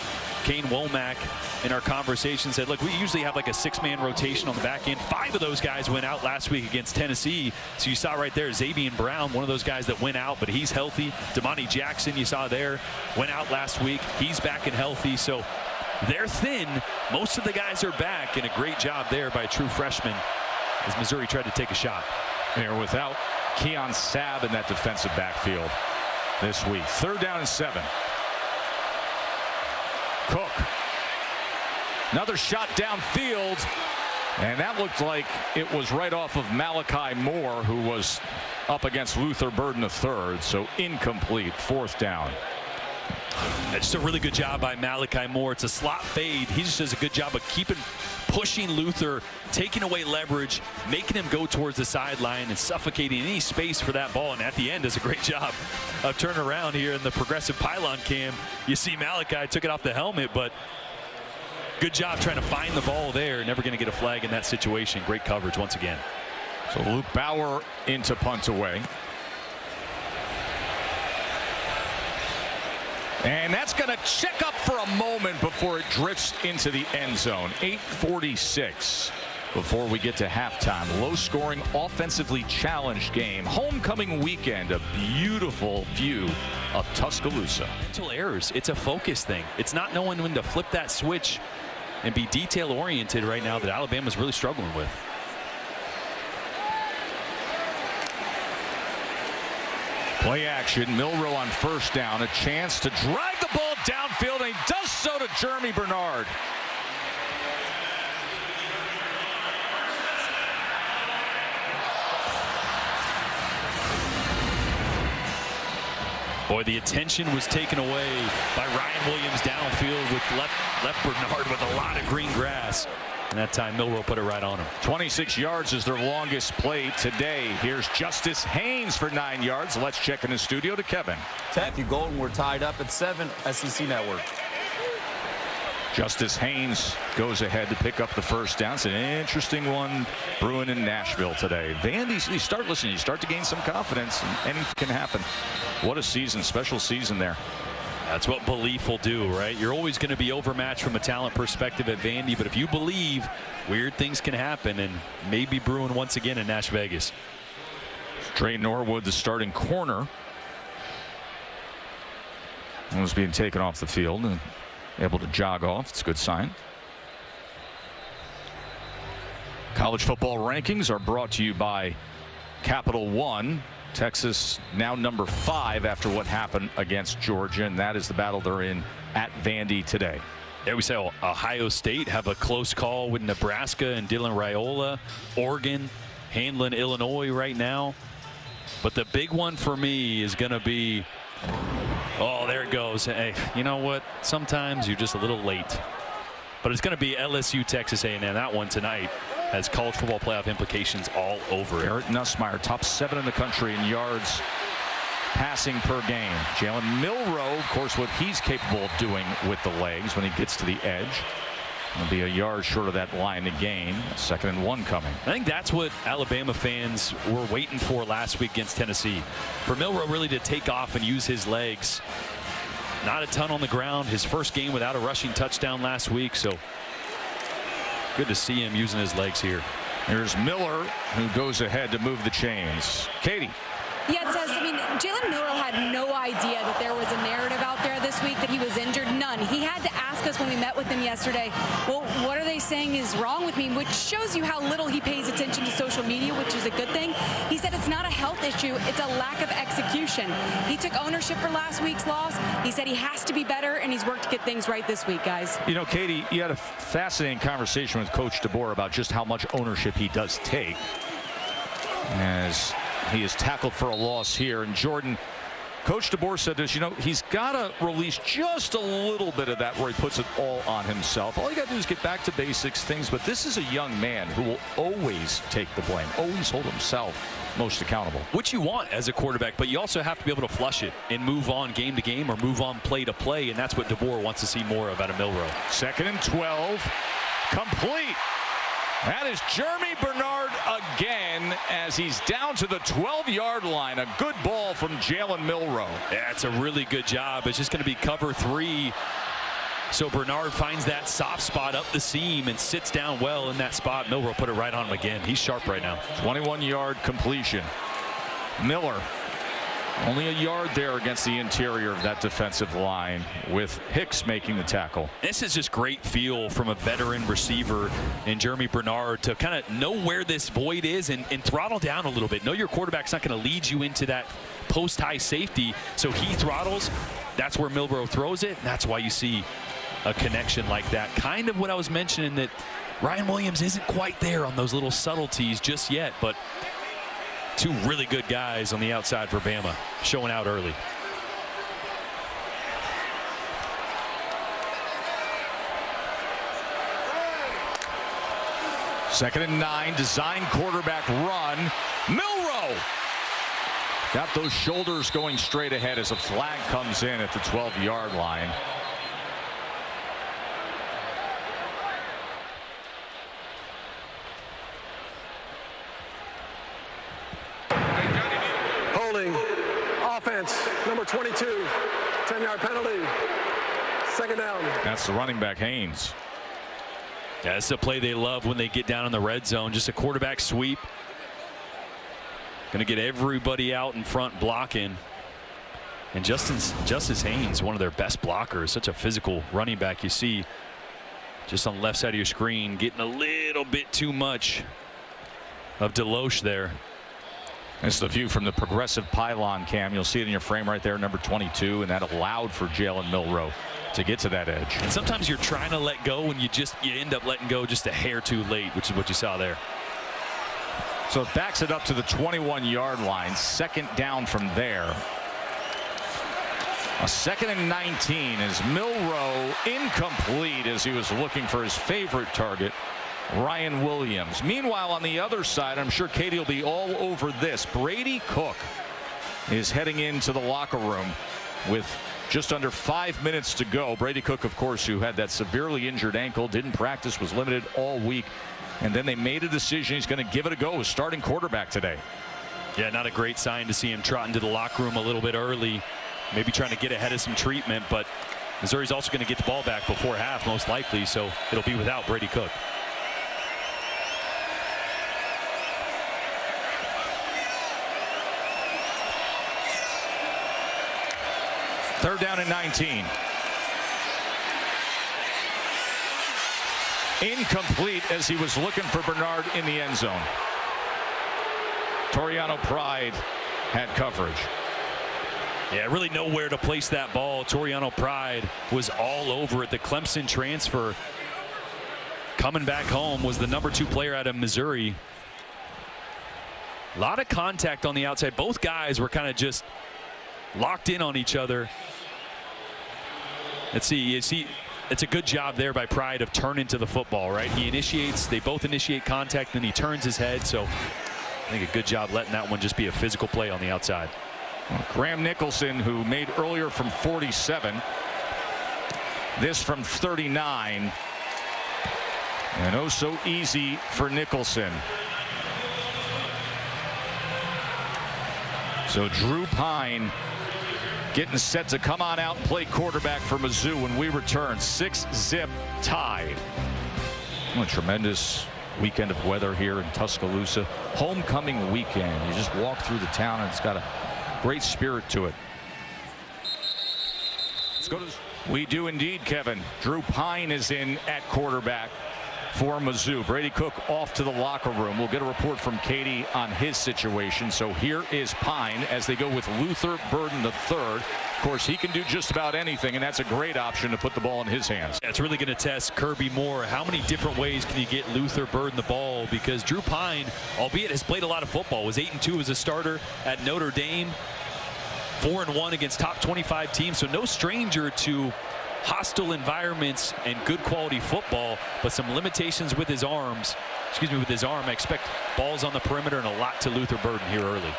Kane Womack in our conversation said, look, we usually have like a 6-man rotation on the back end. 5 of those guys went out last week against Tennessee. So you saw right there Xavier Brown, one of those guys that went out, but he's healthy. Damani Jackson, you saw there, went out last week. He's back and healthy. So they're thin. Most of the guys are back, and a great job there by a true freshman as Missouri tried to take a shot. They're without Keon Sabb in that defensive backfield this week. 3rd down and 7. Cook. Another shot downfield, and that looked like it was right off of Malachi Moore, who was up against Luther Burden III, so incomplete. 4th down. That's just a really good job by Malachi Moore. It's a slot fade. He just does a good job of pushing Luther, taking away leverage, making him go towards the sideline and suffocating any space for that ball. And at the end does a great job of turning around here in the progressive pylon cam. You see Malachi took it off the helmet, but good job trying to find the ball there. Never going to get a flag in that situation. Great coverage once again. So Luke Bauer into punt away. And that's going to check up for a moment before it drifts into the end zone. 8:46 before we get to halftime. Low-scoring, offensively challenged game. Homecoming weekend, a beautiful view of Tuscaloosa. Mental errors. It's a focus thing. It's not knowing when to flip that switch and be detail-oriented right now that Alabama's really struggling with. Play action. Milroe on 1st down. A chance to drive the ball downfield, and he does so to Jeremy Bernard. Boy, the attention was taken away by Ryan Williams downfield with left Bernard with a lot of green grass. And that time Milroe put it right on him. 26 yards is their longest play today. Here's Justice Haynes for 9 yards. Let's check in the studio to Kevin. Matthew Golden, we're tied up at 7, SEC Network. Justice Haynes goes ahead to pick up the 1st down. It's an interesting one brewing in Nashville today. Vandy, you start listening, you start to gain some confidence, and anything can happen. What a season, special season there. That's what belief will do, right? You're always going to be overmatched from a talent perspective at Vandy, but if you believe, weird things can happen, and maybe brewing once again in Nash Vegas. Trey Norwood, the starting corner, was being taken off the field and able to jog off. It's a good sign. College football rankings are brought to you by Capital One. Texas now number 5 after what happened against Georgia, and that is the battle they're in at Vandy today. Yeah, we say Ohio State have a close call with Nebraska and Dylan Raiola. Oregon handling Illinois right now. But the big one for me is going to be, oh, there it goes. Hey, you know what? Sometimes you're just a little late. But it's going to be LSU, Texas A&M. That one tonight has college football playoff implications all over it. Garrett Nussmeier, top 7 in the country in yards passing per game. Jalen Milroe, of course, what he's capable of doing with the legs when he gets to the edge. It'll be a yard short of that line to gain. 2nd and 1 coming. I think that's what Alabama fans were waiting for last week against Tennessee. For Milroe really to take off and use his legs. Not a ton on the ground. His first game without a rushing touchdown last week. So good to see him using his legs here. Here's Miller, who goes ahead to move the chains. Katie. Yeah, it says, I mean, Jalen Milroe had no idea that there was a narrative out there this week that he was injured. None. He had to ask us when we met with him yesterday, well, what are they saying is wrong with me? Which shows you how little he pays attention to social media, which is a good thing. He said it's not a health issue, it's a lack of execution. He took ownership for last week's loss. He said he has to be better, and he's worked to get things right this week, guys. You know, Katie, you had a fascinating conversation with Coach DeBoer about just how much ownership he does take, as he is tackled for a loss here. And Jordan, Coach DeBoer said this, you know, he's got to release just a little bit of that where he puts it all on himself. All you got to do is get back to basics things. But this is a young man who will always take the blame, always hold himself most accountable. Which you want as a quarterback, but you also have to be able to flush it and move on game to game or move on play to play. And that's what DeBoer wants to see more of out of Milroe. 2nd and 12. Complete. That is Jeremy Bernard again as he's down to the 12-yard line. A good ball from Jalen Milroe. Yeah, it's a really good job. It's just going to be cover 3. So Bernard finds that soft spot up the seam and sits down well in that spot. Milroe put it right on him again. He's sharp right now. 21-yard completion. Miller only a yard there against the interior of that defensive line, with Hicks making the tackle. This is just great feel from a veteran receiver in Jeremy Bernard to kind of know where this void is and throttle down a little bit. Know your quarterback's not going to lead you into that post high safety, so he throttles. That's where Milroe throws it. That's why you see a connection like that. Kind of what I was mentioning, that Ryan Williams isn't quite there on those little subtleties just yet, but two really good guys on the outside for Bama showing out early. Second and 9, design quarterback run. Milroe got those shoulders going straight ahead as a flag comes in at the 12-yard line. Offense, number 22, 10-yard penalty. 2nd down. That's the running back, Haynes. Yeah, that's a play they love when they get down in the red zone. Just a quarterback sweep. Going to get everybody out in front blocking. And Justice Haynes, one of their best blockers, such a physical running back. You see just on the left side of your screen getting a little bit too much of Deloche there. That's the view from the progressive pylon cam. You'll see it in your frame right there, number 22, and that allowed for Jalen Milroe to get to that edge. And sometimes you're trying to let go and you end up letting go just a hair too late, which is what you saw there. So it backs it up to the 21-yard line. 2nd down from there. A 2nd and 19 as Milroe incomplete as he was looking for his favorite target, Ryan Williams. Meanwhile, on the other side, I'm sure Katie will be all over this. Brady Cook is heading into the locker room with just under 5 minutes to go. Brady Cook, of course, who had that severely injured ankle, didn't practice, was limited all week. And then they made a decision he's going to give it a go as starting quarterback today. Yeah, not a great sign to see him trotting to the locker room a little bit early. Maybe trying to get ahead of some treatment, but Missouri's also going to get the ball back before half, most likely, so it'll be without Brady Cook. Third down and 19. Incomplete as he was looking for Bernard in the end zone. Toriano Pride had coverage. Yeah, really nowhere to place that ball. Toriano Pride was all over it. The Clemson transfer coming back home was the number 2 player out of Missouri. A lot of contact on the outside. Both guys were kind of just locked in on each other. Let's see, it's a good job there by Pride of turning to the football, right? He initiates, they both initiate contact, then he turns his head. So I think a good job letting that one just be a physical play on the outside. Graham Nicholson, who made earlier from 47. This from 39. And oh so easy for Nicholson. So Drew Pine getting set to come on out and play quarterback for Mizzou when we return. 6-zip tied. What a tremendous weekend of weather here in Tuscaloosa. Homecoming weekend. You just walk through the town and it's got a great spirit to it. Let's go to. We do indeed, Kevin. Drew Pine is in at quarterback for Mizzou. Brady Cook off to the locker room. We'll get a report from Katie on his situation. So here is Pine as they go with Luther Burden III. Of course, he can do just about anything, and that's a great option to put the ball in his hands. Yeah, it's really going to test Kirby Moore. How many different ways can you get Luther Burden the ball? Because Drew Pine, albeit has played a lot of football, was 8-2 as a starter at Notre Dame. 4-1 against top 25 teams, so no stranger to hostile environments and good quality football, but some limitations with his arms. With his arm. I expect balls on the perimeter and a lot to Luther Burden here early.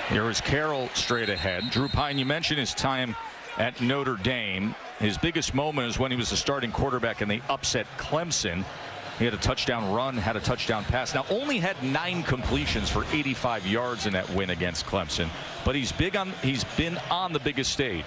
Here is Carroll straight ahead. Drew Pine, you mentioned his time at Notre Dame. His biggest moment is when he was the starting quarterback and they upset Clemson. He had a touchdown run, had a touchdown pass. Now only had 9 completions for 85 yards in that win against Clemson, but he's been on the biggest stage.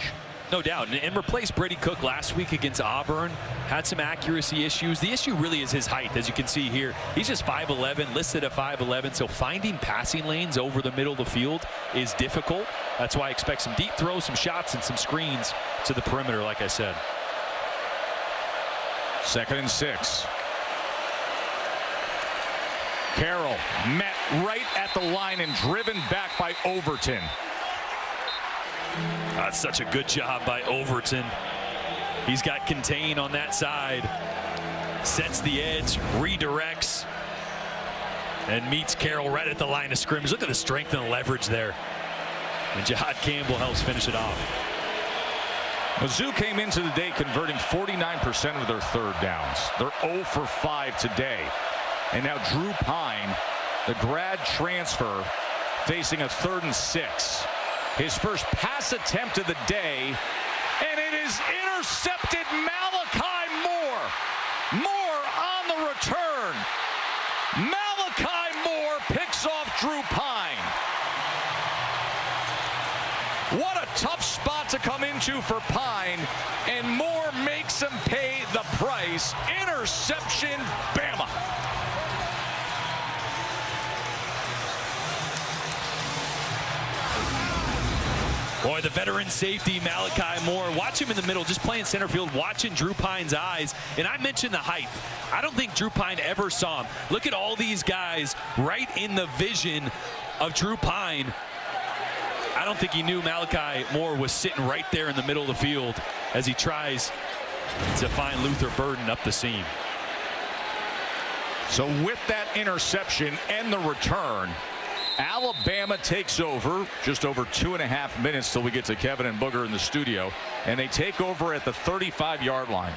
No doubt, and replaced Brady Cook last week against Auburn. Had some accuracy issues. The issue really is his height, as you can see here. He's just 5'11", listed at 5'11", so finding passing lanes over the middle of the field is difficult. That's why I expect some deep throws, some shots, and some screens to the perimeter, like I said. 2nd and 6. Carroll met right at the line and driven back by Overton. That's such a good job by Overton. He's got contain on that side. Sets the edge, redirects, and meets Carroll right at the line of scrimmage. Look at the strength and the leverage there. And Jihad Campbell helps finish it off. Mizzou came into the day converting 49% of their third downs. They're 0 for 5 today. And now Drew Pine, the grad transfer, facing a 3rd and 6. His first pass attempt of the day, and it is intercepted. Malachi Moore. Moore on the return. Malachi Moore picks off Drew Pine. What a tough spot to come into for Pine, and Moore makes him pay the price. Interception, Bama. Boy, the veteran safety, Malachi Moore. Watch him in the middle, just playing center field, watching Drew Pine's eyes. And I mentioned the height. I don't think Drew Pine ever saw him. Look at all these guys right in the vision of Drew Pine. I don't think he knew Malachi Moore was sitting right there in the middle of the field as he tries to find Luther Burden up the seam. So with that interception and the return, Alabama takes over. Just over 2.5 minutes till we get to Kevin and Booger in the studio, and they take over at the 35-yard line.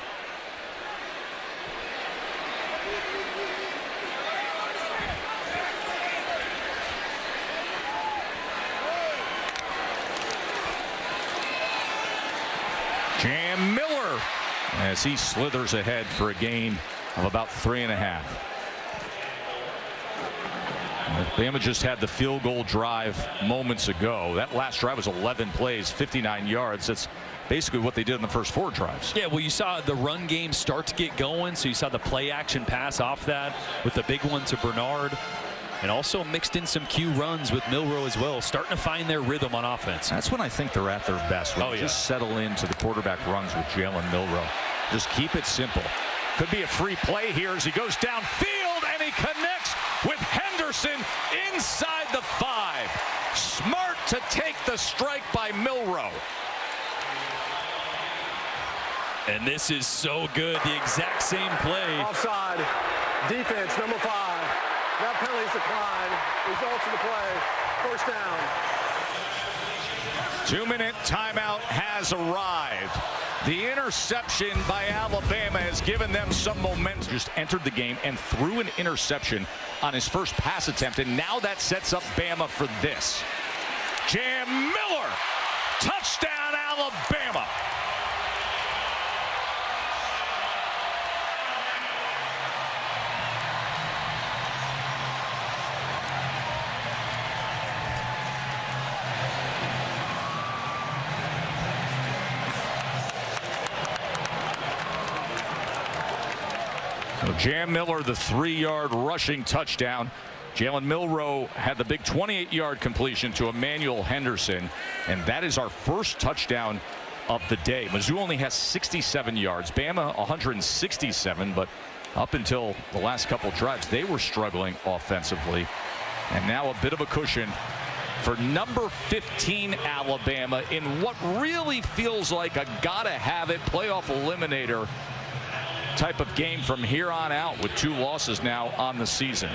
Jam Miller as he slithers ahead for a gain of about 3.5. Bama just had the field goal drive moments ago. That last drive was 11 plays, 59 yards. That's basically what they did in the first 4 drives. Yeah, well, you saw the run game start to get going, so you saw the play action pass off that with the big one to Bernard, and also mixed in some Q runs with Milroe as well, starting to find their rhythm on offense. That's when I think they're at their best, when they just settle into the quarterback runs with Jalen Milroe. Just keep it simple. Could be a free play here as he goes downfield, and he connects with Henderson inside the 5. Smart to take the strike by Milroe. And this is so good. The exact same play. Offside. Defense, number 5. That penalty's declined. Results of the play. 1st down. 2-minute timeout has arrived. The interception by Alabama has given them some momentum. Just entered the game and threw an interception on his first pass attempt, and now that sets up Bama for this. Jam Miller, touchdown Alabama. So Jam Miller, the 3-yard rushing touchdown. Jalen Milroe had the big 28-yard completion to Emmanuel Henderson, and that is our first touchdown of the day. Mizzou only has 67 yards. Bama 167, but up until the last couple drives, they were struggling offensively. And now a bit of a cushion for number 15 Alabama in what really feels like a gotta-have-it playoff eliminator type of game from here on out, with 2 losses now on the season.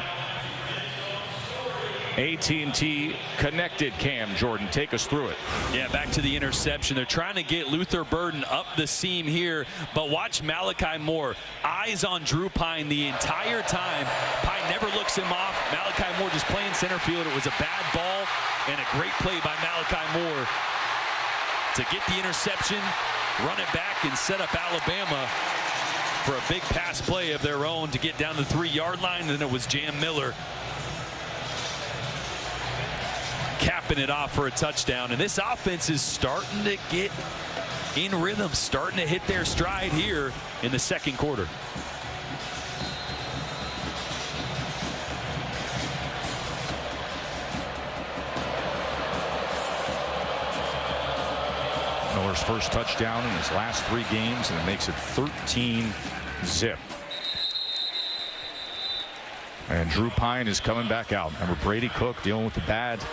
AT&T connected. Cam Jordan, take us through it. Yeah, back to the interception. They're trying to get Luther Burden up the seam here, but watch Malachi Moore. Eyes on Drew Pine the entire time. Pine never looks him off. Malachi Moore just playing center field. It was a bad ball and a great play by Malachi Moore to get the interception, run it back, and set up Alabama for a big pass play of their own to get down the 3-yard line. And then it was Jam Miller capping it off for a touchdown. And this offense is starting to get in rhythm, starting to hit their stride here in the second quarter. Miller's first touchdown in his last 3 games, and it makes it 13-zip. And Drew Pine is coming back out. Remember, Brady Cook dealing with the bad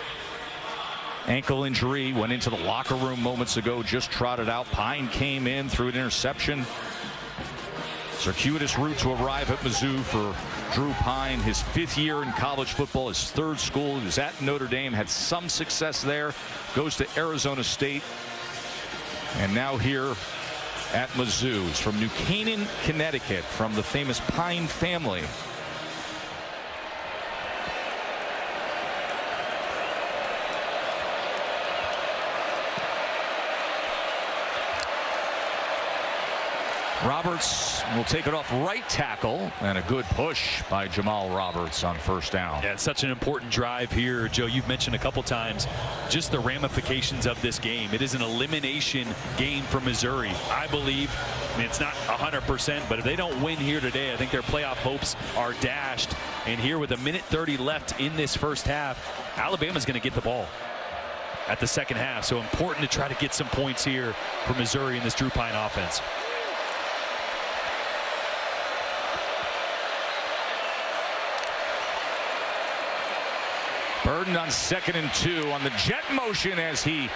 ankle injury, went into the locker room moments ago, just trotted out. Pine came in through an interception. Circuitous route to arrive at Mizzou for Drew Pine, his 5th year in college football, his 3rd school. He was at Notre Dame, had some success there, goes to Arizona State, and now here at Mizzou. He's from New Canaan, Connecticut, from the famous Pine family. Roberts will take it off right tackle, and a good push by Jamal Roberts on first down. Yeah, it's such an important drive here, Joe. You've mentioned a couple times just the ramifications of this game. It is an elimination game for Missouri. I believe, I mean, it's not 100%, but if they don't win here today, I think their playoff hopes are dashed. And here with 1:30 left in this first half, Alabama's going to get the ball at the second half. So important to try to get some points here for Missouri in this Drew Pine offense. Burden on 2nd and 2 on the jet motion as he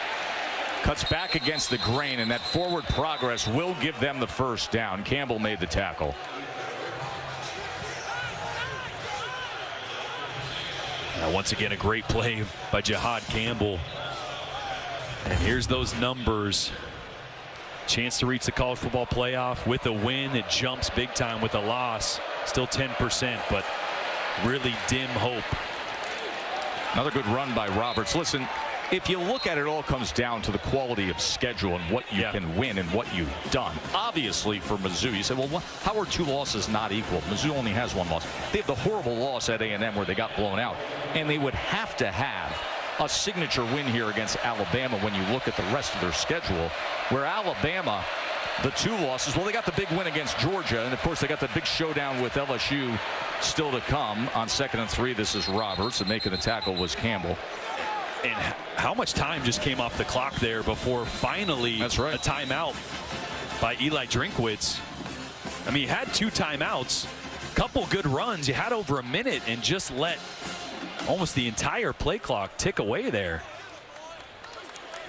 cuts back against the grain, and that forward progress will give them the first down. Campbell made the tackle. Once again, a great play by Jihad Campbell. And here's those numbers. Chance to reach the college football playoff. With a win, it jumps big time. With a loss, still 10%, but really dim hope. Another good run by Roberts. Listen, if you look at it, all comes down to the quality of schedule and what you can win and what you've done. Obviously, for Mizzou, you say, well, how are 2 losses not equal? Mizzou only has 1 loss. They have the horrible loss at A&M where they got blown out, and they would have to have a signature win here against Alabama when you look at the rest of their schedule, where Alabama, the 2 losses, well, they got the big win against Georgia, and of course they got the big showdown with LSU still to come. On 2nd and 3, this is Roberts, and making the tackle was Campbell. And how much time just came off the clock there before finally a timeout by Eli Drinkwitz. I mean, he had 2 timeouts, couple good runs. You had over a minute and just let almost the entire play clock tick away there.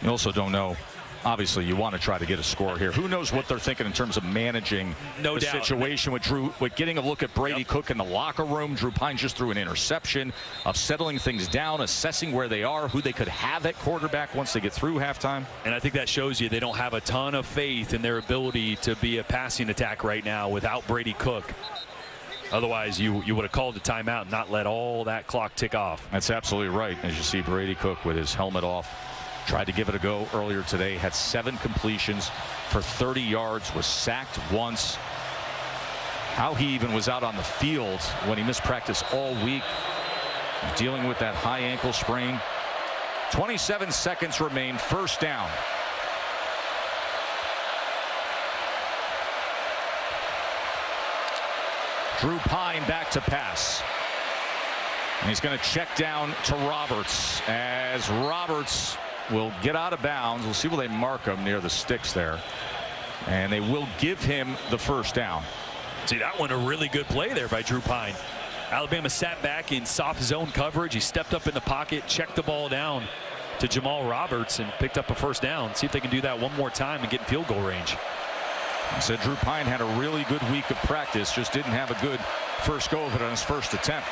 You also don't know obviously you want to try to get a score here. Who knows what they're thinking in terms of managing the situation with Drew, with getting a look at Brady Cook in the locker room. Drew Pine just threw an interception, of settling things down, assessing where they are, who they could have at quarterback once they get through halftime. And I think that shows you they don't have a ton of faith in their ability to be a passing attack right now without Brady Cook. Otherwise, you would have called the timeout and not let all that clock tick off. That's absolutely right. As you see Brady Cook with his helmet off, tried to give it a go earlier today, had 7 completions for 30 yards, was sacked once. How he even was out on the field when he missed practice all week, dealing with that high ankle sprain. 27 seconds remain, first down. Drew Pine back to pass. And he's going to check down to Roberts, as Roberts will get out of bounds. We'll see where they mark him near the sticks there. And they will give him the first down. See, that one a really good play there by Drew Pine. Alabama sat back in soft zone coverage. He stepped up in the pocket, checked the ball down to Jamal Roberts, and picked up a first down. See if they can do that one more time and get in field goal range. He said Drew Pine had a really good week of practice, just didn't have a good first go of it on his first attempt.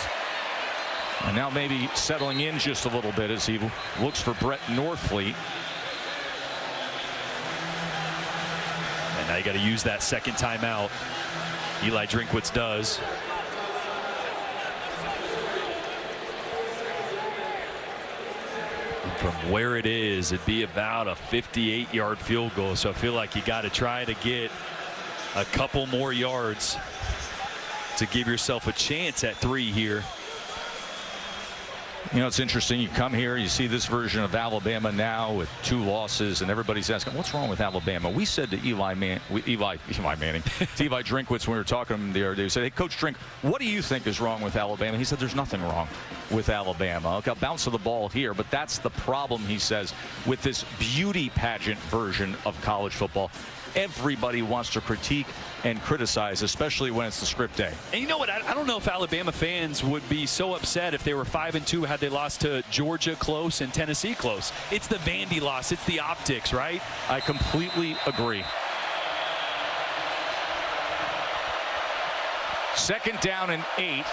And now maybe settling in just a little bit as he looks for Brett Northfleet. And now you got to use that second timeout. Eli Drinkwitz does. From where it is, it'd be about a 58-yard field goal. So I feel like you got to try to get a couple more yards to give yourself a chance at 3 here. You know, it's interesting. You come here, you see this version of Alabama now with 2 losses, and everybody's asking, what's wrong with Alabama? We said to Eli Manning, to Eli Drinkwitz when we were talking to him the other day, we said, hey, Coach Drink, what do you think is wrong with Alabama? He said, there's nothing wrong with Alabama. Okay, I'll bounce to the ball here, but that's the problem, he says, with this beauty pageant version of college football. Everybody wants to critique and criticize, especially when it's the script day. And you know what? I don't know if Alabama fans would be so upset if they were 5-2 had they lost to Georgia close and Tennessee close. It's the Vandy loss. It's the optics, right? I completely agree. Second down and 8.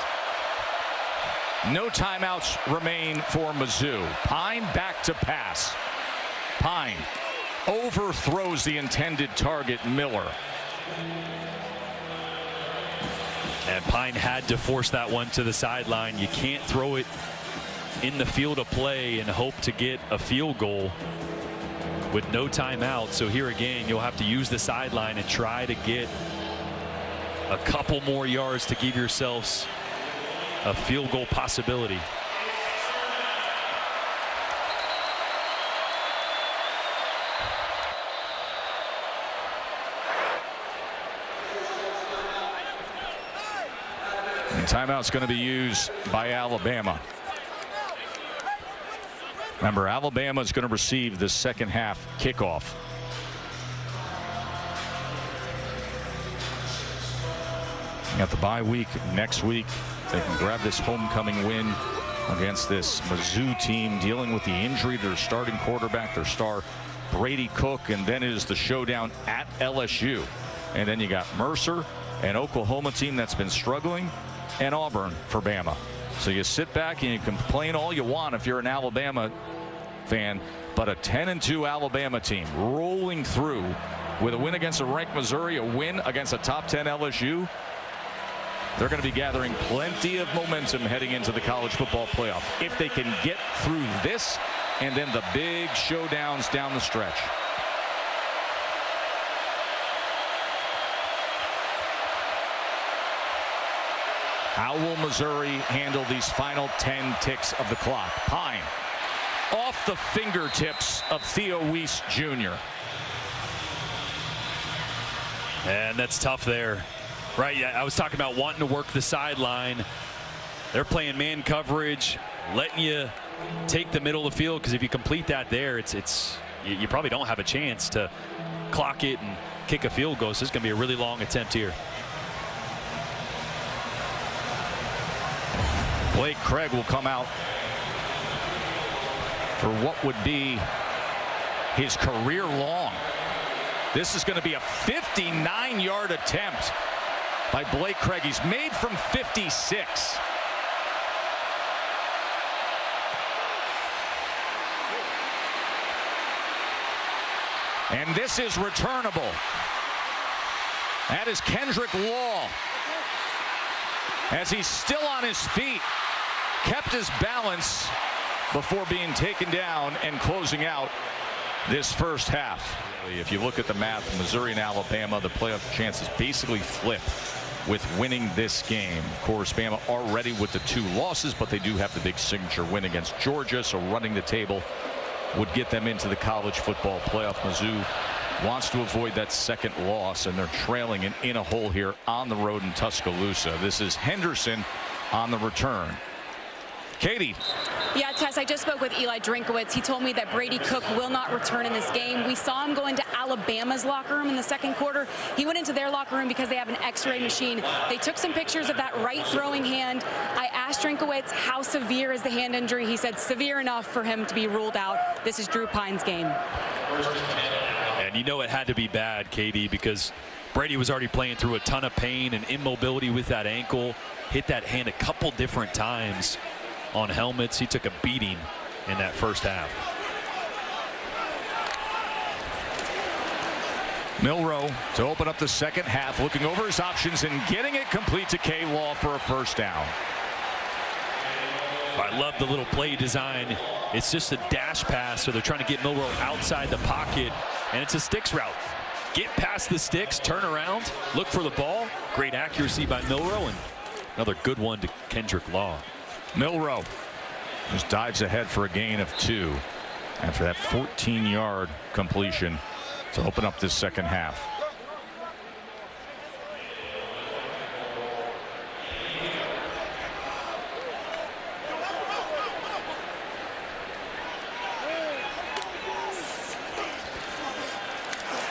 No timeouts remain for Mizzou. Pine back to pass. Pine overthrows the intended target, Miller. And Pine had to force that one to the sideline. You can't throw it in the field of play and hope to get a field goal with no timeout. So here again, you'll have to use the sideline and try to get a couple more yards to give yourselves a field goal possibility. And timeout's going to be used by Alabama. Remember, Alabama is going to receive the second half kickoff. You got the bye week next week. They can grab this homecoming win against this Mizzou team dealing with the injury to their starting quarterback, their star Brady Cook, and then it is the showdown at LSU. And then you got Mercer, an Oklahoma team that's been struggling, and Auburn for Bama. So you sit back and you complain all you want if you're an Alabama fan, but a 10-2 Alabama team rolling through with a win against a ranked Missouri, a win against a top 10 LSU. They're going to be gathering plenty of momentum heading into the college football playoff if they can get through this and then the big showdowns down the stretch. How will Missouri handle these final 10 ticks of the clock? Pine off the fingertips of Theo Weiss Jr. And that's tough there. Right, yeah, I was talking about wanting to work the sideline. They're playing man coverage, letting you take the middle of the field, because if you complete that there, you probably don't have a chance to clock it and kick a field goal. So it's going to be a really long attempt here. Blake Craig will come out for what would be his career long This is going to be a 59-yard attempt by Blake Craig. He's made from 56. And this is returnable. That is Kendrick Law. As he's still on his feet, kept his balance before being taken down and closing out this first half. If you look at the math, Missouri and Alabama, the playoff chances basically flip with winning this game. Of course, Bama already with the 2 losses, but they do have the big signature win against Georgia, so running the table would get them into the college football playoff. Mizzou wants to avoid that second loss, and they're trailing and in a hole here on the road in Tuscaloosa. This is Henderson on the return. Katie. Yeah, Tess, I just spoke with Eli Drinkowitz. He told me that Brady Cook will not return in this game. We saw him go into Alabama's locker room in the second quarter. He went into their locker room because they have an x-ray machine. They took some pictures of that right throwing hand. I asked Drinkowitz how severe is the hand injury. He said severe enough for him to be ruled out. This is Drew Pine's game. And you know it had to be bad, Katie, because Brady was already playing through a ton of pain and immobility with that ankle. Hit that hand a couple different times on helmets. He took a beating in that first half. Milroe to open up the second half, looking over his options and getting it complete to K. Law for a first down. I love the little play design. It's just a dash pass, so they're trying to get Milroe outside the pocket, and it's a sticks route. Get past the sticks, turn around, look for the ball. Great accuracy by Milroe, and another good one to Kendrick Law. Milroe just dives ahead for a gain of 2 after that 14-yard completion to open up this second half.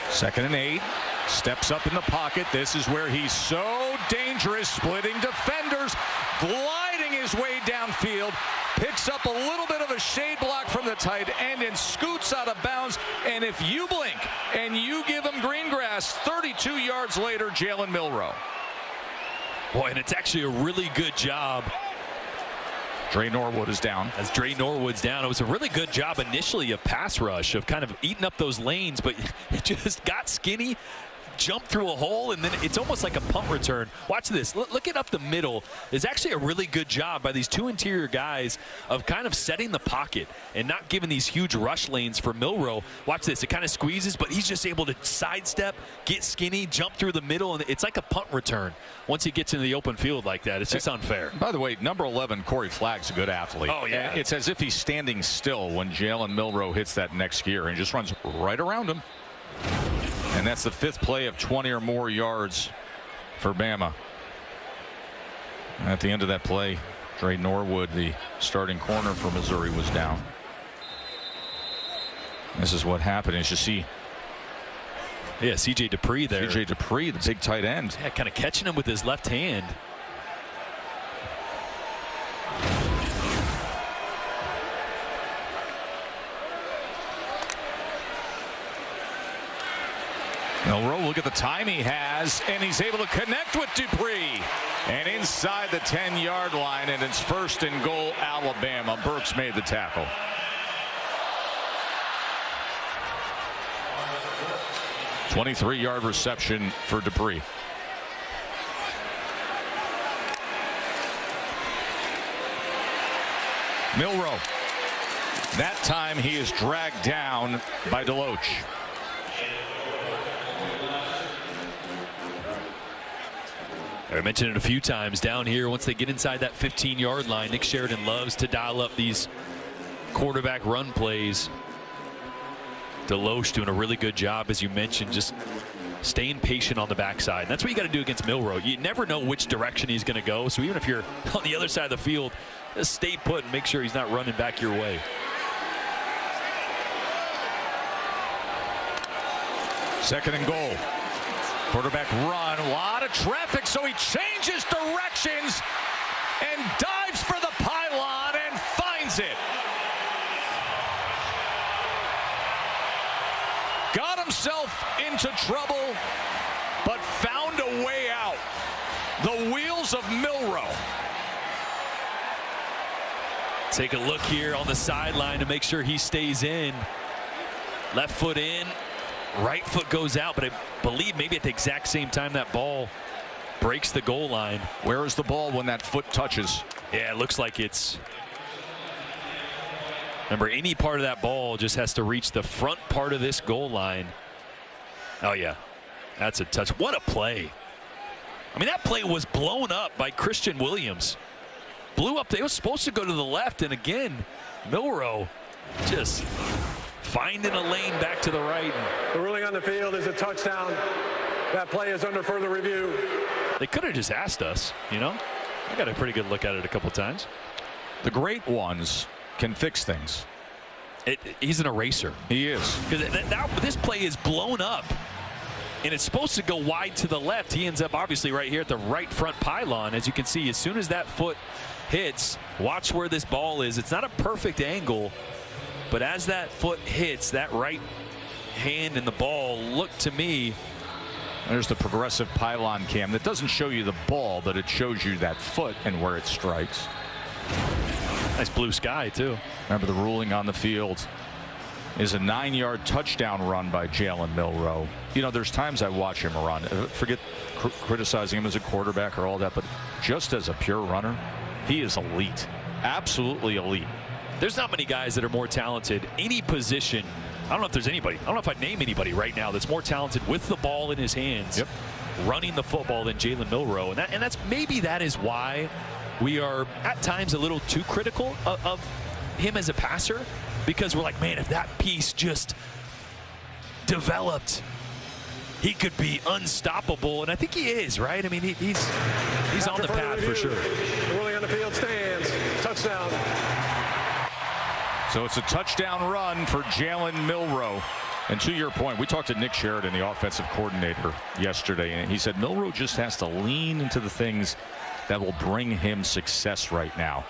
Second and 8. Steps up in the pocket. This is where he's so dangerous, splitting defenders, gliding his way downfield, picks up a little bit of a shade block from the tight end and scoots out of bounds. And if you blink and you give him green grass, 32 yards later, Jalen Milroe. Boy, and it's actually a really good job. Dre Norwood is down. As Dre Norwood's down, it was a really good job initially of pass rush, of kind of eating up those lanes, but it just got skinny, jumped through a hole, and then it's almost like a punt return. Watch this. Look it up the middle. It's actually a really good job by these 2 interior guys of kind of setting the pocket and not giving these huge rush lanes for Milroe. Watch this. It kind of squeezes, but he's just able to sidestep, get skinny, jump through the middle, and it's like a punt return. Once he gets into the open field like that, it's just unfair. By the way, number 11, Corey Flagg's a good athlete. Oh, yeah. It's as if he's standing still when Jalen Milroe hits that next gear and just runs right around him. And that's the 5th play of 20 or more yards for Bama. And at the end of that play, Dre Norwood, the starting corner for Missouri, was down. This is what happened. As you see, yeah, C.J. Dupree there. C.J. Dupree, the big tight end. Yeah, kind of catching him with his left hand. Milroe, look at the time he has, and he's able to connect with Dupree. And inside the 10-yard line, and it's 1st and goal, Alabama. Burks made the tackle. A 23-yard reception for Dupree. Milroe. That time he is dragged down by Deloach. I mentioned it a few times down here. Once they get inside that 15-yard line, Nick Sheridan loves to dial up these quarterback run plays. Deloach doing a really good job, as you mentioned, just staying patient on the backside. And that's what you got to do against Milroe. You never know which direction he's going to go. So even if you're on the other side of the field, just stay put and make sure he's not running back your way. Second and goal. Quarterback run, a lot of traffic, so he changes directions and dives for the pylon and finds it. Got himself into heels of Milroe. Take a look here on the sideline to make sure he stays in. Left foot in, right foot goes out, but I believe maybe at the exact same time that ball breaks the goal line. Where is the ball when that foot touches? Yeah, it looks like it's... Remember, any part of that ball just has to reach the front part of this goal line. Oh, yeah. That's a touch. What a play. I mean, that play was blown up by Christian Williams. Blew up. It was supposed to go to the left, and again, Milroe just finding a lane back to the right. The ruling on the field is a touchdown. That play is under further review. They could have just asked us, you know. I got a pretty good look at it a couple times. The great ones can fix things. He's an eraser. He is. Because this play is blown up, and it's supposed to go wide to the left. He ends up obviously right here at the right front pylon. As you can see, as soon as that foot hits, watch where this ball is. It's not a perfect angle, but as that foot hits, that right hand and the ball look to me. There's the progressive pylon cam that doesn't show you the ball, but it shows you that foot and where it strikes. Nice blue sky too. Remember, the ruling on the field is a 9-yard touchdown run by Jalen Milroe. You know, there's times I watch him run. Forget criticizing him as a quarterback or all that, but just as a pure runner, he is elite. Absolutely elite. There's not many guys that are more talented, any position. I don't know if there's anybody. I don't know if I'd name anybody right now that's more talented with the ball in his hands, running the football than Jalen Milroe. And that's maybe that is why we are at times a little too critical of him as a passer, because we're like, man, if that piece just developed, he could be unstoppable. And I think he is, right? I mean, he's on the path for sure. The ruling on the field stands. Touchdown. So it's a touchdown run for Jalen Milroe. And to your point, we talked to Nick Sheridan, the offensive coordinator, yesterday, and he said Milroe just has to lean into the things that will bring him success right now.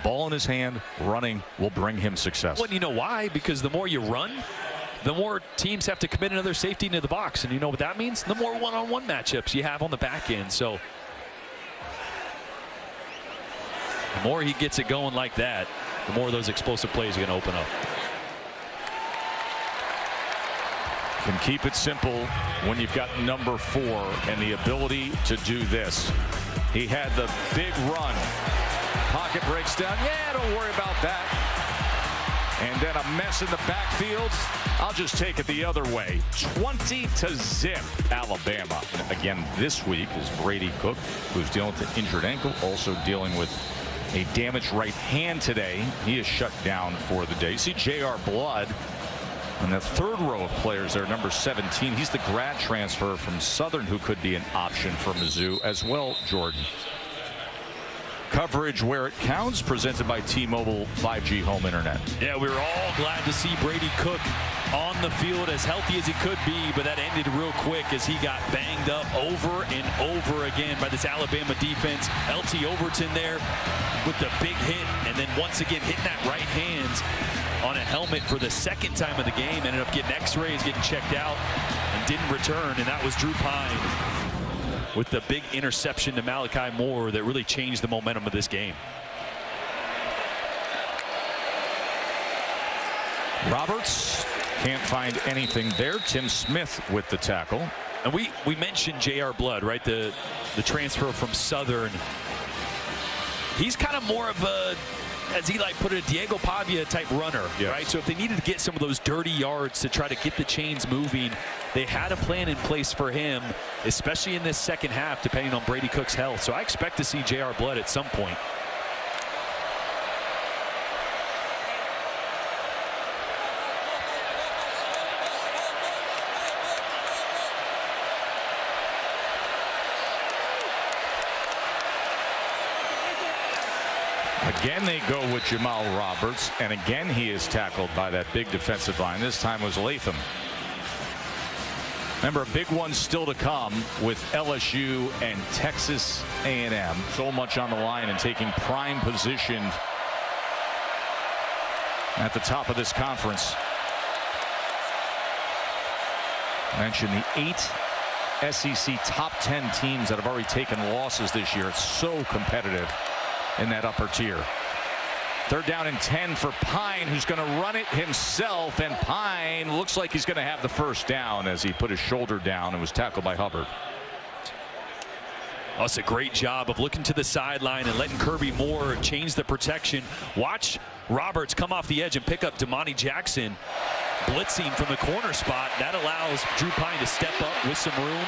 Ball in his hand, running will bring him success. Well, you know why? Because the more you run, the more teams have to commit another safety into the box. And you know what that means? The more one-on-one matchups you have on the back end. So the more he gets it going like that, the more those explosive plays are going to open up. Can keep it simple when you've got number 4 and the ability to do this. He had the big run. Pocket breaks down. Yeah, don't worry about that. And then a mess in the backfield. I'll just take it the other way. 20-0 Alabama. And again, this week is Brady Cook, who's dealing with an injured ankle, also dealing with a damaged right hand today. He is shut down for the day. See J.R. Blood and the third row of players there, number 17. He's the grad transfer from Southern who could be an option for Mizzou as well, Jordan. Coverage where it counts, presented by T-Mobile 5G home internet. Yeah, we were all glad to see Brady Cook on the field as healthy as he could be, but that ended real quick as he got banged up over and over again by this Alabama defense. LT Overton there with the big hit, and then once again hitting that right hand on a helmet for the second time of the game. Ended up getting x-rays, getting checked out, and didn't return, and that was Drew Pine with the big interception to Malachi Moore that really changed the momentum of this game. Roberts can't find anything there. Tim Smith with the tackle. And we mentioned J.R. Blood, right? The transfer from Southern. He's kind of more of a, as Eli put it, a Diego Pavia type runner, right? So if they needed to get some of those dirty yards to try to get the chains moving, they had a plan in place for him, especially in this second half, depending on Brady Cook's health. So I expect to see J.R. Blood at some point. Again, they go with Jamal Roberts, and again he is tackled by that big defensive line. This time was Latham. Remember, a big one still to come with LSU and Texas A&M. So much on the line and taking prime position at the top of this conference. I mentioned the 8 SEC top 10 teams that have already taken losses this year. It's so competitive in that upper tier. 3rd down and 10 for Pine, who's going to run it himself, and Pine looks like he's going to have the first down as he put his shoulder down and was tackled by Hubbard. Oh, it's a great job of looking to the sideline and letting Kirby Moore change the protection. Watch Roberts come off the edge and pick up Damani Jackson blitzing from the corner spot. That allows Drew Pine to step up with some room,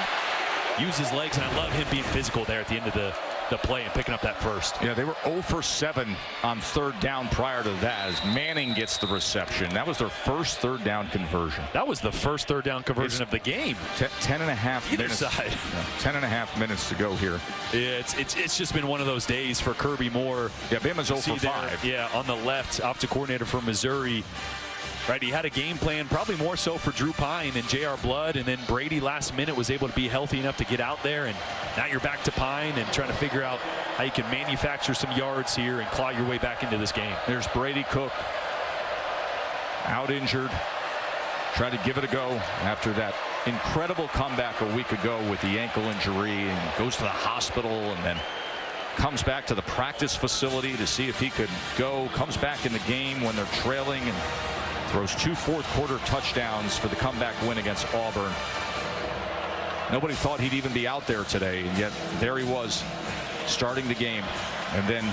use his legs, and I love him being physical there at the end of the play and picking up that first. Yeah, they were 0 for 7 on 3rd down prior to that as Manning gets the reception. That was their first 3rd down conversion. That was the first 3rd down conversion of the game. 10.5 Either minutes. side. 10.5 minutes to go here. Yeah, it's just been one of those days for Kirby Moore. Yeah, Bama's 0 for 5. Yeah, on the left, offensive coordinator for Missouri. Right, he had a game plan, probably more so for Drew Pine and J.R. Blood, and then Brady last minute was able to be healthy enough to get out there, and now you're back to Pine and trying to figure out how you can manufacture some yards here and claw your way back into this game. There's Brady Cook, out injured, tried to give it a go after that incredible comeback a week ago with the ankle injury, and goes to the hospital and then comes back to the practice facility to see if he could go, comes back in the game when they're trailing, and throws 2 fourth-quarter touchdowns for the comeback win against Auburn. Nobody thought he'd even be out there today, and yet there he was starting the game. And then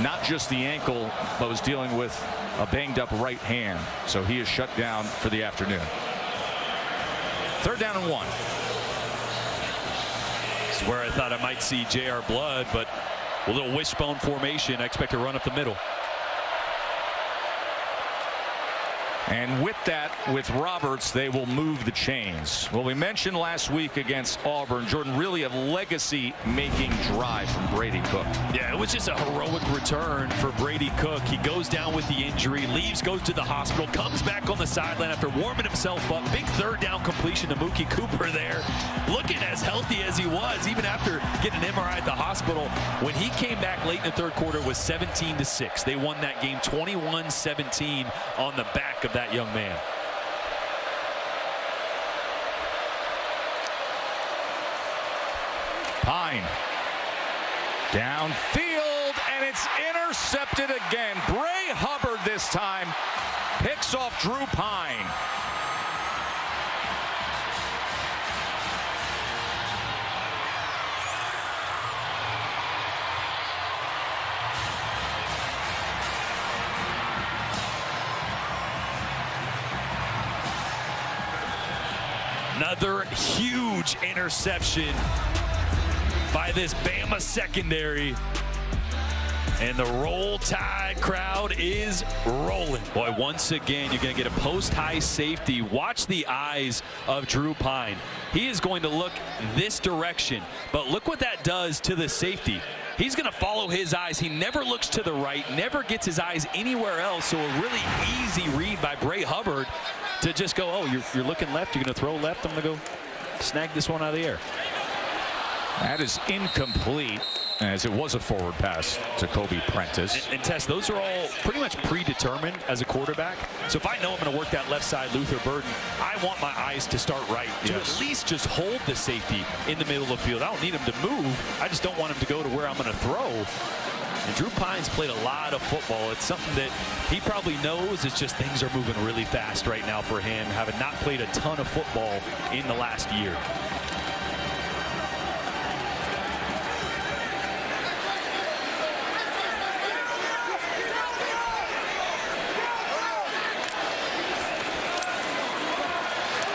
not just the ankle, but was dealing with a banged-up right hand. So he is shut down for the afternoon. 3rd down and 1. This is where I thought I might see J.R. Blood, but a little wishbone formation. I expect to run up the middle. And with that, with Roberts, they will move the chains. Well, we mentioned last week against Auburn, Jordan, really a legacy-making drive from Brady Cook. Yeah, it was just a heroic return for Brady Cook. He goes down with the injury, leaves, goes to the hospital, comes back on the sideline after warming himself up. Big 3rd down completion to Mookie Cooper there, looking as healthy as he was, even after getting an MRI at the hospital. When he came back late in the 3rd quarter, it was 17-6. They won that game 21-17 on the back of that young man. Pine downfield, and it's intercepted again. Bray Hubbard this time picks off Drew Pine. Another huge interception by this Bama secondary. And the Roll Tide crowd is rolling. Boy, once again, you're going to get a post-high safety. Watch the eyes of Drew Pine. He is going to look this direction, but look what that does to the safety. He's going to follow his eyes. He never looks to the right, never gets his eyes anywhere else. So a really easy read by Bray Hubbard to just go, oh, you're looking left, you're going to throw left, I'm going to go snag this one out of the air. That is incomplete, as it was a forward pass to Kobe Prentice. And Tess, those are all pretty much predetermined as a quarterback. So if I know I'm going to work that left side, Luther Burden, I want my eyes to start right, to at least just hold the safety in the middle of the field. I don't need him to move. I just don't want him to go to where I'm going to throw. And Drew Pine's played a lot of football. It's something that he probably knows. It's just things are moving really fast right now for him, having not played a ton of football in the last year.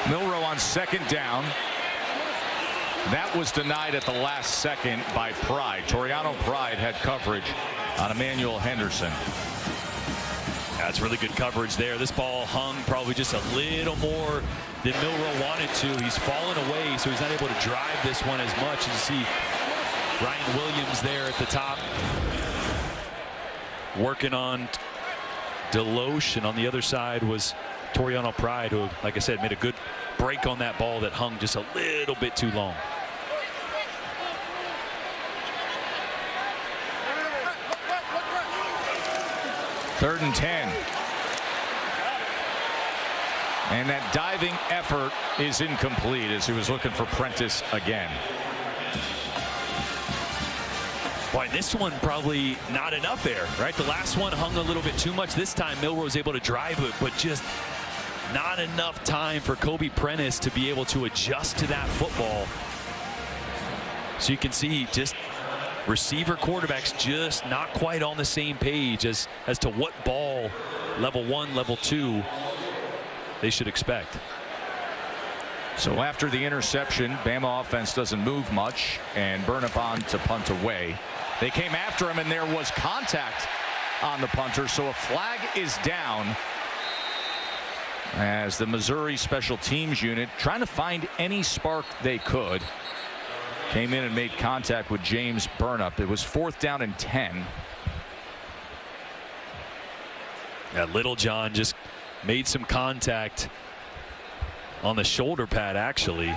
Milroe on 2nd down. That was denied at the last second by Pride. Toriano Pride had coverage on Emmanuel Henderson. That's really good coverage there. This ball hung probably just a little more than Milroe wanted to. He's fallen away, so he's not able to drive this one as much. You see Ryan Williams there at the top working on Deloche, and on the other side was Toriano Pride, who, like I said, made a good break on that ball that hung just a little bit too long. Third and 10. And that diving effort is incomplete as he was looking for Prentice again. Boy, this one probably not enough air, right? The last one hung a little bit too much. This time Milroe was able to drive it, but just not enough time for Kobe Prentice to be able to adjust to that football. So you can see just receiver quarterbacks just not quite on the same page as to what ball, level 1, level 2, they should expect. So after the interception, Bama offense doesn't move much, and Burnap on to punt away. They came after him, and there was contact on the punter, so a flag is down as the Missouri special teams unit, trying to find any spark they could, came in and made contact with James Burnap. It was 4th down and 10. Yeah, Little John just made some contact on the shoulder pad, actually.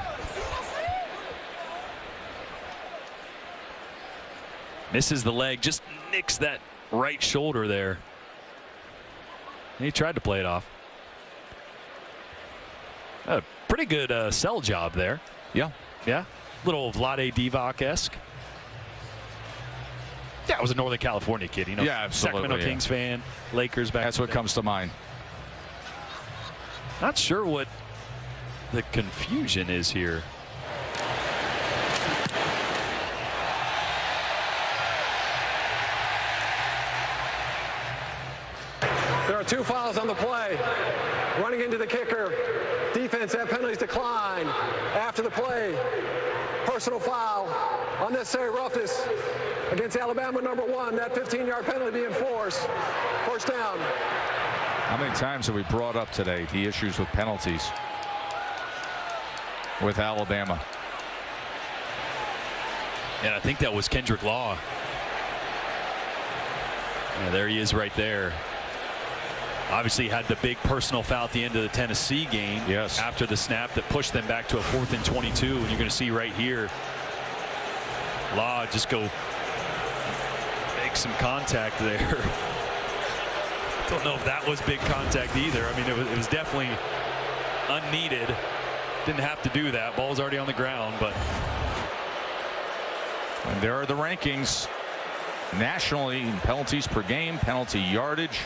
Misses the leg, just nicks that right shoulder there. He tried to play it off. A pretty good sell job there. Yeah. Yeah. Little Vlade Divac-esque. Yeah, it was a Northern California kid, you know. Yeah, absolutely. Sacramento Kings fan, Lakers back. That's what comes to mind. Not sure what the confusion is here. There are 2 fouls on the play. Running into the kicker. Defense have penalties decline. After the play, personal foul, unnecessary roughness against Alabama #1. That 15-yard penalty being enforced. 1st down. How many times have we brought up today the issues with penalties with Alabama? And I think that was Kendrick Law. Yeah, there he is right there. Obviously had the big personal foul at the end of the Tennessee game. Yes. After the snap that pushed them back to a 4th and 22. And you're going to see right here, Law just go make some contact there. Don't know if that was big contact either. I mean, it was definitely unneeded. Didn't have to do that. Ball's already on the ground, but. And there are the rankings nationally in penalties per game, penalty yardage.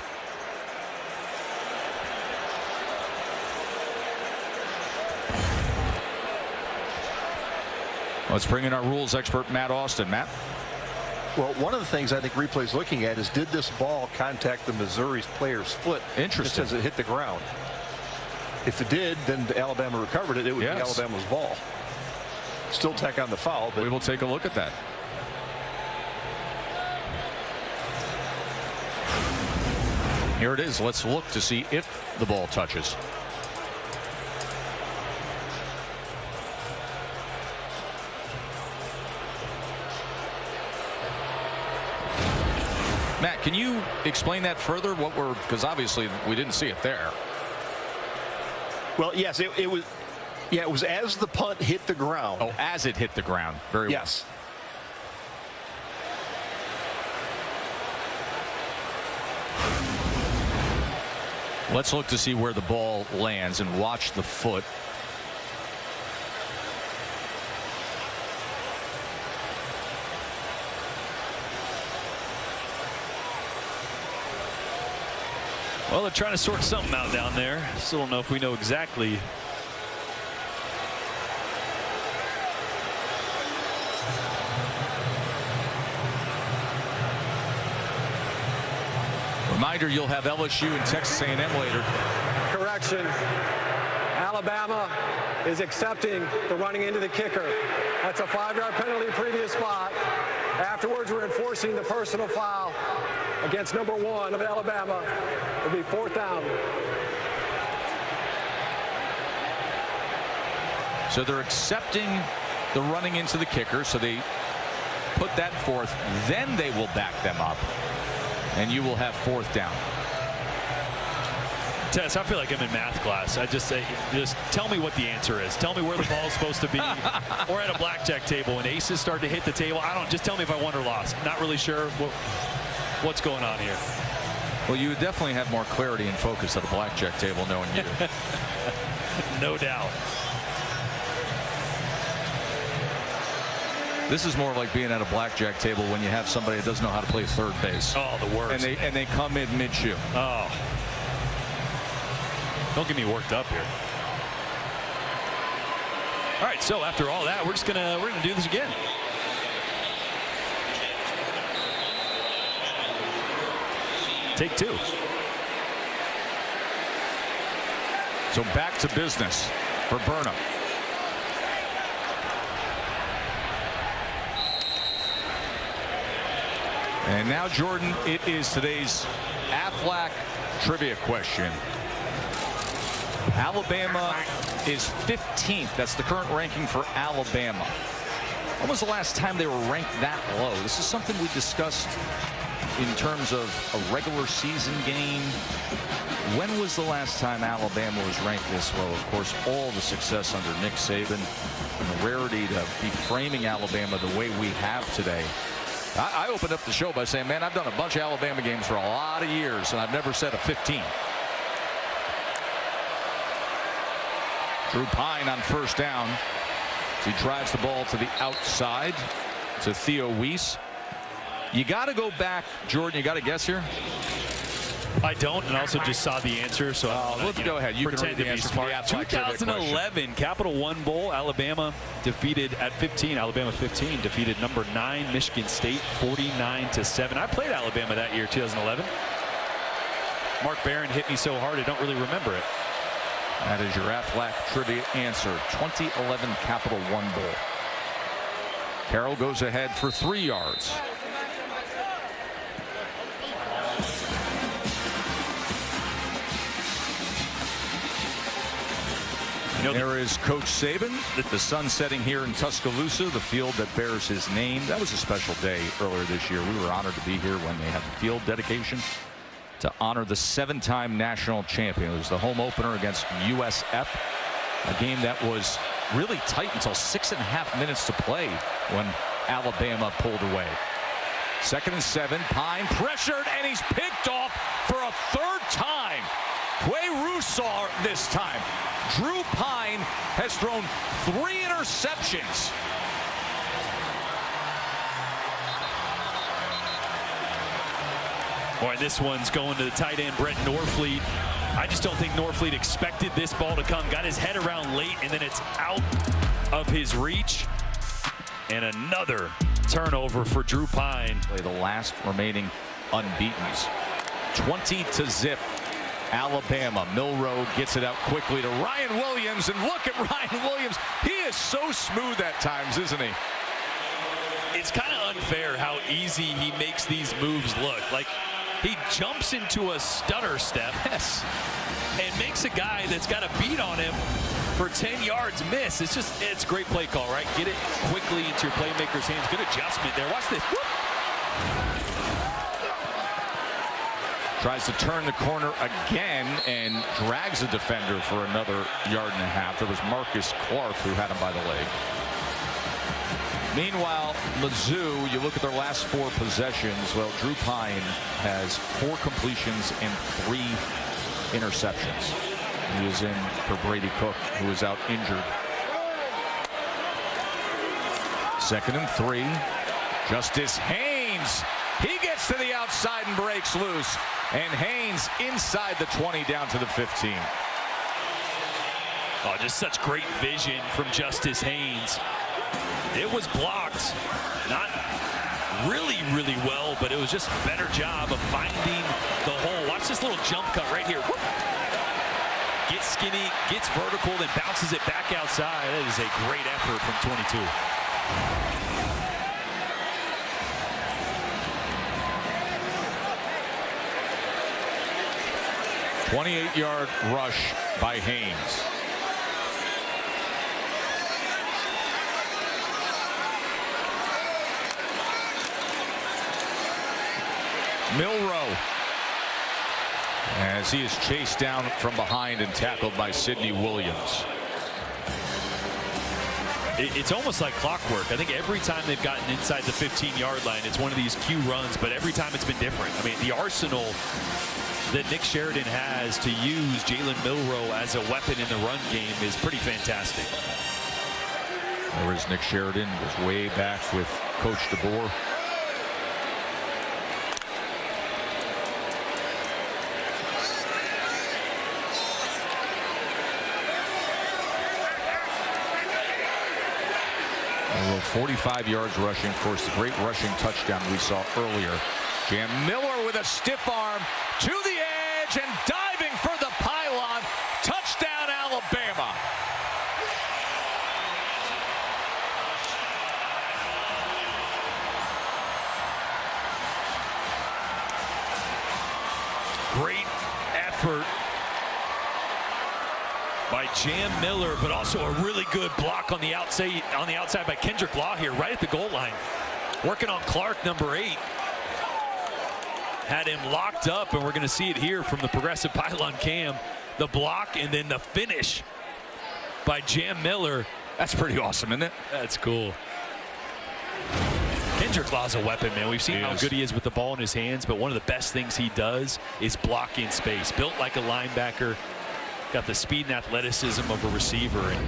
Let's bring in our rules expert, Matt Austin. Matt? Well, one of the things I think replay's looking at is, did this ball contact the Missouri's player's foot? Interesting. Just as it hit the ground. If it did, then Alabama recovered it. It would be Alabama's ball. Still tack on the foul, but we will take a look at that. Here it is. Let's look to see if the ball touches. Matt, can you explain that further? Because obviously we didn't see it there. Well, yes, it was. Yeah, it was as the punt hit the ground. Oh, as it hit the ground. Very well. Yes. Let's look to see where the ball lands and watch the foot. Well, they're trying to sort something out down there. Still don't know if we know exactly. Reminder, you'll have LSU and Texas A&M later. Correction. Alabama is accepting the running into the kicker. That's a 5-yard penalty, previous spot. Afterwards, we're enforcing the personal foul against #1 of Alabama. It'll be 4th down. So they're accepting the running into the kicker, so they put that forth. Then they will back them up, and you will have 4th down. Tess, I feel like I'm in math class. I just say, just tell me what the answer is. Tell me where the ball's supposed to be. Or at a blackjack table when aces start to hit the table. Just tell me if I won or lost. Not really sure what's going on here. Well, you would definitely have more clarity and focus at a blackjack table knowing you. No doubt. This is more like being at a blackjack table when you have somebody that doesn't know how to play third base. Oh, the worst. And they come in mid-shoe. Oh. Don't get me worked up here. All right, so after all that, we're gonna do this again. Take two. So back to business for Burnham. And now, Jordan, it is today's Aflac trivia question. Alabama is 15th. That's the current ranking for Alabama. When was the last time they were ranked that low? This is something we discussed in terms of a regular season game. When was the last time Alabama was ranked this low? Of course, all the success under Nick Saban and the rarity to be framing Alabama the way we have today. I opened up the show by saying, man, I've done a bunch of Alabama games for a lot of years, and I've never said a 15. Drew Pine on first down. He drives the ball to the outside to Theo Weiss. You got to go back, Jordan. You got to guess here. I don't, and also just saw the answer, so let's go ahead. You pretend can read to the be answer. smart. 2011 Capital One Bowl, Alabama defeated at 15. Alabama 15 defeated number 9 Michigan State 49-7. I played Alabama that year, 2011. Mark Barron hit me so hard I don't really remember it. That is your Aflac trivia answer. 2011 Capital One Bowl. Carroll goes ahead for 3 yards. There is Coach Saban. The sun setting here in Tuscaloosa, the field that bears his name. That was a special day earlier this year. We were honored to be here when they had the field dedication to honor the 7-time national champion. It was the home opener against USF, a game that was really tight until 6.5 minutes to play when Alabama pulled away. 2nd and 7. Pine pressured, and he's picked off for a 3rd time. Quay Roussard this time. Drew Pine has thrown 3 interceptions. Boy, this one's going to the tight end, Brett Norfleet. I just don't think Norfleet expected this ball to come. Got his head around late, and then it's out of his reach. And another turnover for Drew Pine. The last remaining unbeatens. 20-0. Alabama. Milroe gets it out quickly to Ryan Williams, and look at Ryan Williams. He is so smooth at times, isn't he? It's kind of unfair how easy he makes these moves look. Like, he jumps into a stutter step, yes, and makes a guy that's got a beat on him for 10 yards miss. It's great play call, right? Get it quickly into your playmaker's hands. Good adjustment there. Watch this. Whoop. Tries to turn the corner again and drags a defender for another 1.5 yards. There was Marcus Clark who had him by the leg. Meanwhile, Mizzou, you look at their last 4 possessions. Well, Drew Pine has 4 completions and 3 interceptions. He is in for Brady Cook, who is out injured. 2nd and 3. Justice Haynes. He gets to the outside and breaks loose. And Haynes inside the 20 down to the 15. Oh, just such great vision from Justice Haynes. It was blocked. Not really well, but it was just a better job of finding the hole. Watch this little jump cut right here. Whoop. Gets skinny, gets vertical, then bounces it back outside. That is a great effort from 22. 28-yard rush by Haynes. Milroe, as he is chased down from behind and tackled by Sidney Williams. It's almost like clockwork. I think every time they've gotten inside the 15-yard line, it's one of these cue runs, but every time it's been different. I mean, the arsenal that Nick Sheridan has to use Jalen Milroe as a weapon in the run game is pretty fantastic. There is Nick Sheridan, goes way back with Coach DeBoer. Well, 45 yards rushing. Of course, the great rushing touchdown we saw earlier. Jam Miller with a stiff arm to the edge and diving for the pylon. Touchdown, Alabama. Great effort by Jam Miller, but also a really good block on the outside by Kendrick Law here, right at the goal line. Working on Clark, number 8. Had him locked up, and we're going to see it here from the progressive pylon cam. The block and then the finish by Jam Miller. That's pretty awesome, isn't it? That's cool. Kendrick Law's a weapon, man. We've seen how good he is with the ball in his hands, but one of the best things he does is block in space. Built like a linebacker. Got the speed and athleticism of a receiver, and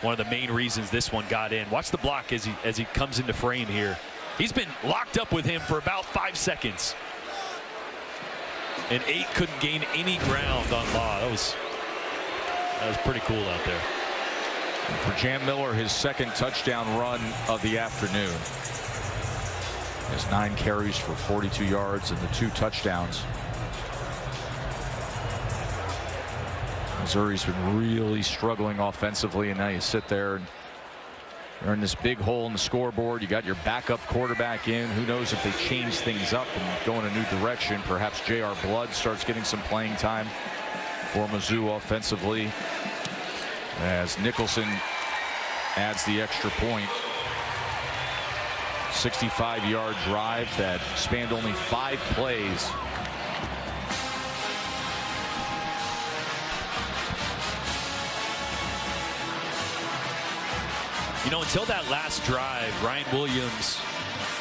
one of the main reasons this one got in. Watch the block as he comes into frame here. He's been locked up with him for about 5 seconds. And 8 couldn't gain any ground on Law. That was pretty cool out there. And for Jam Miller, his second touchdown run of the afternoon. He has 9 carries for 42 yards and the 2 touchdowns. Missouri's been really struggling offensively, and now you sit there and you're in this big hole in the scoreboard. You got your backup quarterback in. Who knows if they change things up and go in a new direction. Perhaps J.R. Blood starts getting some playing time for Mizzou offensively as Nicholson adds the extra point. 65-yard drive that spanned only 5 plays. You know, until that last drive, Ryan Williams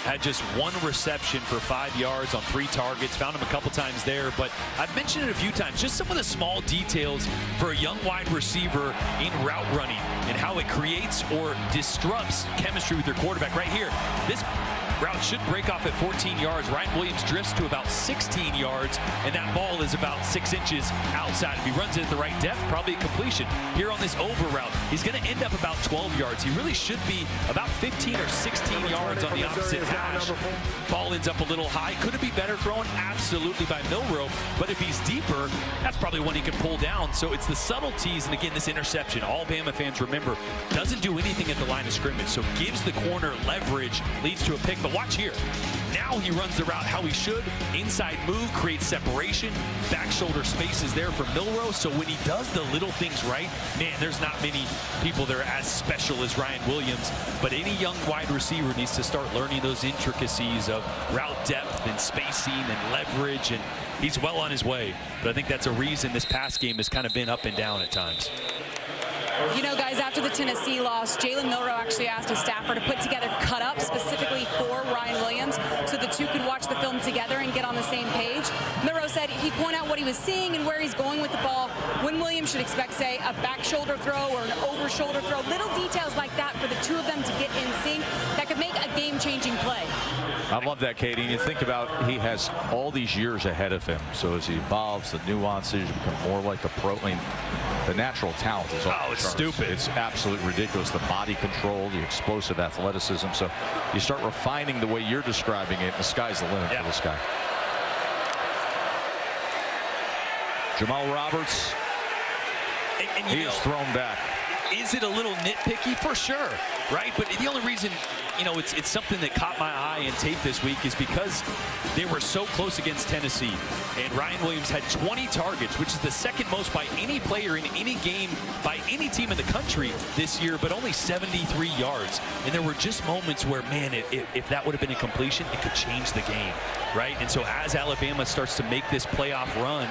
had just 1 reception for 5 yards on 3 targets. Found him a couple times there, but I've mentioned it a few times. Just some of the small details for a young wide receiver in route running and how it creates or disrupts chemistry with your quarterback. Right here, this route should break off at 14 yards. Ryan Williams drifts to about 16 yards, and that ball is about 6 inches outside. If he runs it at the right depth, probably a completion. Here on this over route, he's going to end up about 12 yards. He really should be about 15 or 16 yards on the opposite hash. Ball ends up a little high. Could it be better thrown? Absolutely, by Milroe. But if he's deeper, that's probably one he can pull down. So it's the subtleties, and again, this interception, all Bama fans remember, doesn't do anything at the line of scrimmage. So gives the corner leverage, leads to a pick. But watch here. Now he runs the route how he should. Inside move, creates separation. Back shoulder space is there for Milroe. So when he does the little things right, man, there's not many people that are as special as Ryan Williams. But any young wide receiver needs to start learning those intricacies of route depth and spacing and leverage. And he's well on his way. But I think that's a reason this pass game has kind of been up and down at times. You know, guys, after the Tennessee loss, Jalen Milroe actually asked his staffer to put together cut-ups specifically for Ryan Williams so the two could watch the film together and get on the same page. Milroe said he'd point out what he was seeing and where he's going with the ball, when Williams should expect, say, a back shoulder throw or an over shoulder throw. Little details like that for the two of them to get in sync that could make a game-changing play. I love that, Katie. And you think about, he has all these years ahead of him. So as he evolves, the nuances become more like a pro. I mean, the natural talent is off the charts. Stupid. It's absolutely ridiculous. The body control, the explosive athleticism. So you start refining the way you're describing it. The sky's the limit for this guy. Jamal Roberts. And he is thrown back. Is it a little nitpicky? For sure, right? But the only reason, you know, it's something that caught my eye in tape this week is because they were so close against Tennessee. And Ryan Williams had 20 targets, which is the second most by any player in any game by any team in the country this year, but only 73 yards. And there were just moments where, man, if that would have been a completion, it could change the game, right? And so as Alabama starts to make this playoff run,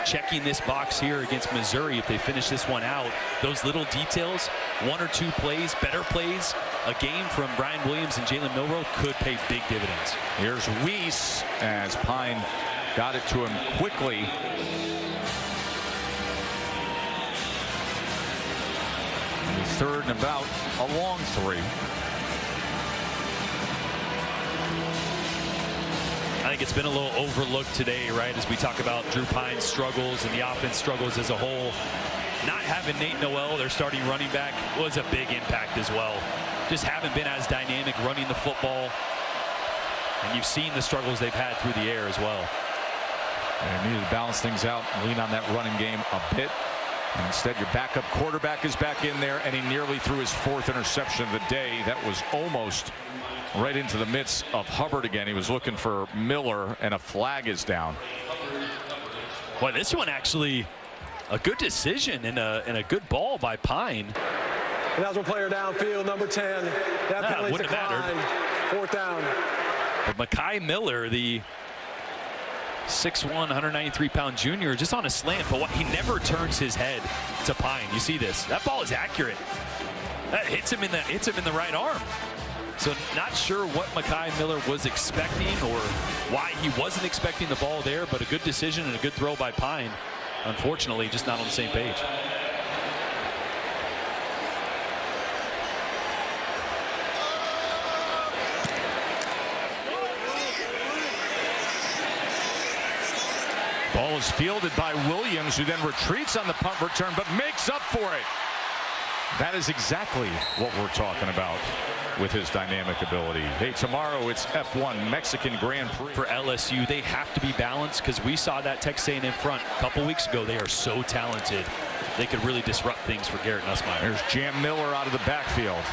checking this box here against Missouri. If they finish this one out, those little details, 1 or 2 plays, better plays, a game from Brian Williams and Jalen Milroe could pay big dividends. Here's Weiss as Pine got it to him quickly. Third and about a long 3. I think it's been a little overlooked today, right, as we talk about Drew Pine's struggles and the offense struggles as a whole. Not having Nate Noel, their starting running back, was a big impact as well. Just haven't been as dynamic running the football. And you've seen the struggles they've had through the air as well. And needed to balance things out, lean on that running game a bit. And instead, your backup quarterback is back in there, and he nearly threw his 4th interception of the day. That was almost right into the midst of Hubbard again. He was looking for Miller, and a flag is down. Boy, this one actually a good decision and a good ball by Pine. And that's one player downfield, number 10. That penalty wouldn't have declined. 4th down. But Mekhi Miller, the 6'1", 193-pound junior, just on a slant, but he never turns his head to Pine. You see this? That ball is accurate. That hits him in the right arm. So not sure what Mekhi Miller was expecting or why he wasn't expecting the ball there, but a good decision and a good throw by Pine. Unfortunately, just not on the same page. Ball is fielded by Williams, who then retreats on the punt return, but makes up for it. That is exactly what we're talking about with his dynamic ability. Hey, tomorrow it's F1 Mexican Grand Prix. For LSU, they have to be balanced because we saw that Texas A&M front a couple weeks ago. They are so talented. They could really disrupt things for Garrett Nussmeier. There's Jam Miller out of the backfield.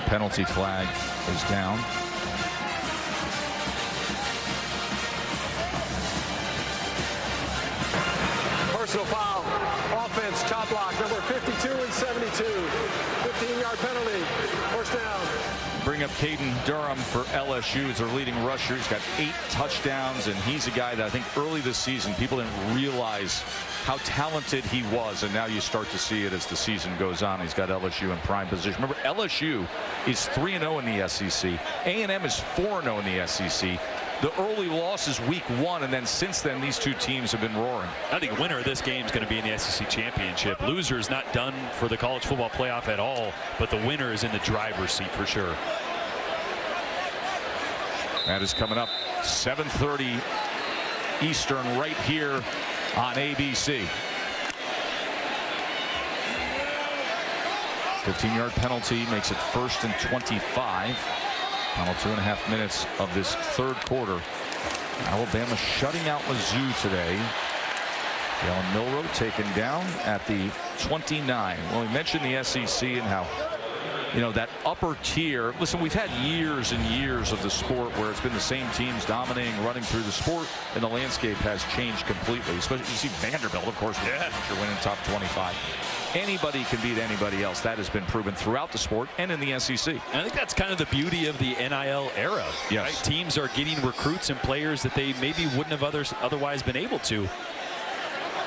Penalty flag is down. Personal foul. Offense, chop block, number 52 and 72. 15-yard penalty. First down. Bring up Caden Durham for LSU as their leading rusher. He's got 8 touchdowns, and he's a guy that I think early this season people didn't realize how talented he was, and now you start to see it as the season goes on. He's got LSU in prime position. Remember, LSU is 3-0 in the SEC. A&M is 4-0 in the SEC. The early loss is week 1, and then since then these two teams have been roaring. I think the winner of this game is going to be in the SEC championship. Loser is not done for the college football playoff at all, but the winner is in the driver's seat for sure. That is coming up 7:30 Eastern right here on ABC. 15-yard penalty makes it 1st and 25. Final 2.5 minutes of this 3rd quarter. Alabama shutting out Mizzou today. Jalen Milroe taken down at the 29. Well, we mentioned the SEC and how, you know, that upper tier. Listen, we've had years and years of the sport where it's been the same teams dominating, running through the sport, and the landscape has changed completely. Especially you see Vanderbilt, of course, you're winning top 25. Anybody can beat anybody else. That has been proven throughout the sport and in the SEC. And I think that's kind of the beauty of the NIL era. Yes. Right? Teams are getting recruits and players that they maybe wouldn't have otherwise been able to.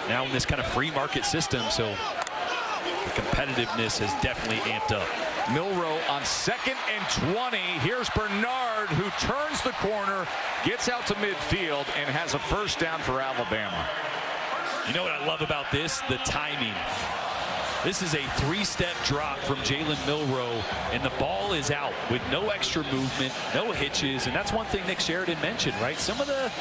Now in this kind of free market system, so the competitiveness has definitely amped up. Milroe on 2nd and 20. Here's Bernard, who turns the corner, gets out to midfield, and has a first down for Alabama. You know what I love about this? The timing. This is a 3-step drop from Jalen Milroe, and the ball is out with no extra movement, no hitches, and that's one thing Nick Sheridan mentioned, right? Some of the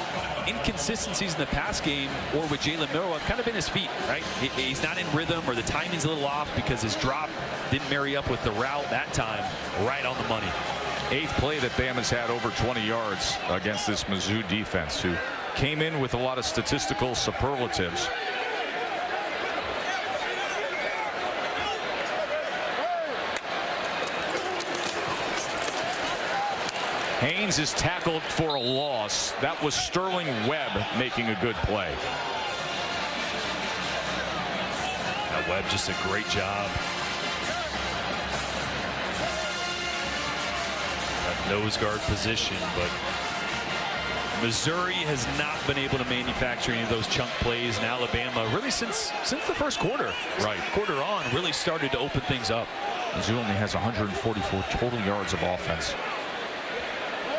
inconsistencies in the pass game or with Jalen Milroe have kind of been his feet, right? He's not in rhythm, or the timing's a little off because his drop didn't marry up with the route that time. Right on the money. 8th play that Bama's had over 20 yards against this Mizzou defense, who came in with a lot of statistical superlatives. Haynes is tackled for a loss. That was Sterling Webb making a good play. Now Webb just a great job. nose guard position, but Missouri has not been able to manufacture any of those chunk plays, and Alabama really since the first quarter. Right. Quarter on really started to open things up. Mizzou only has 144 total yards of offense.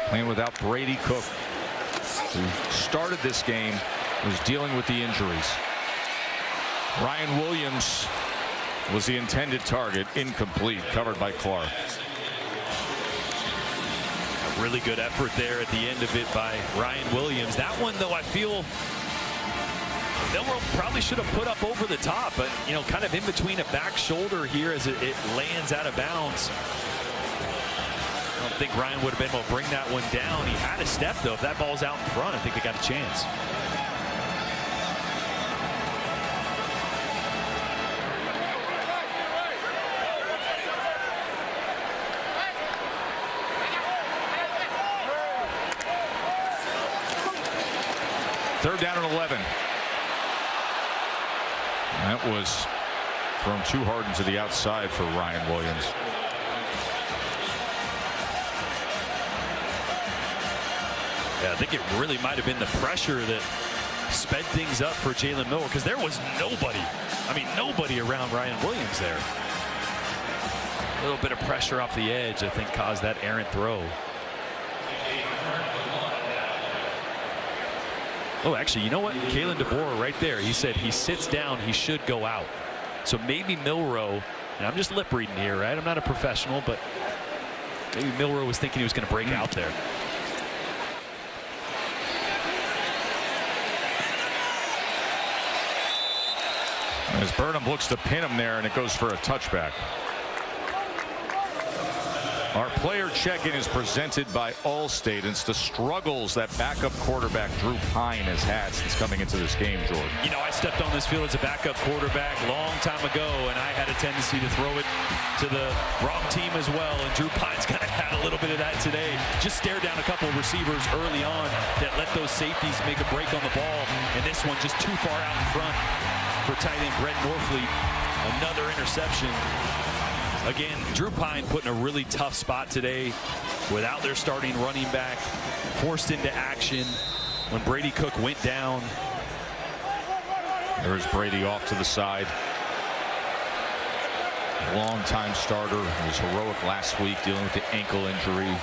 Playing without Brady Cook, who started this game, was dealing with the injuries. Ryan Williams was the intended target, incomplete, covered by Clark. A really good effort there at the end of it by Ryan Williams. That one, though, I feel Milroe probably should have put up over the top, but, you know, kind of in between a back shoulder here as it lands out of bounds. I don't think Ryan would have been able to bring that one down. He had a step, though. If that ball's out in front, I think they got a chance. Third down and 11. That was thrown too hard into the outside for Ryan Williams. Yeah, I think it really might have been the pressure that sped things up for Jalen Miller, because there was nobody. I mean, nobody around Ryan Williams there. A little bit of pressure off the edge, I think, caused that errant throw. Oh, actually, you know what? Kalen DeBoer right there. He said he sits down, he should go out. So maybe Milroe, and I'm just lip reading here, right? I'm not a professional, but maybe Milroe was thinking he was going to break out there. As Burnham looks to pin him there, and it goes for a touchback. Our player check-in is presented by Allstate. It's the struggles that backup quarterback Drew Pine has had since coming into this game, Jordan. You know, I stepped on this field as a backup quarterback long time ago, and I had a tendency to throw it to the wrong team as well, and Drew Pine's kind of had a little bit of that today. Just stared down a couple of receivers early on that let those safeties make a break on the ball, and this one just too far out in front for tight end Brett Norfleet. Another interception. Again, Drew Pine put in a really tough spot today without their starting running back, forced into action when Brady Cook went down. There's Brady off to the side. Long-time starter. He was heroic last week dealing with the ankle injury,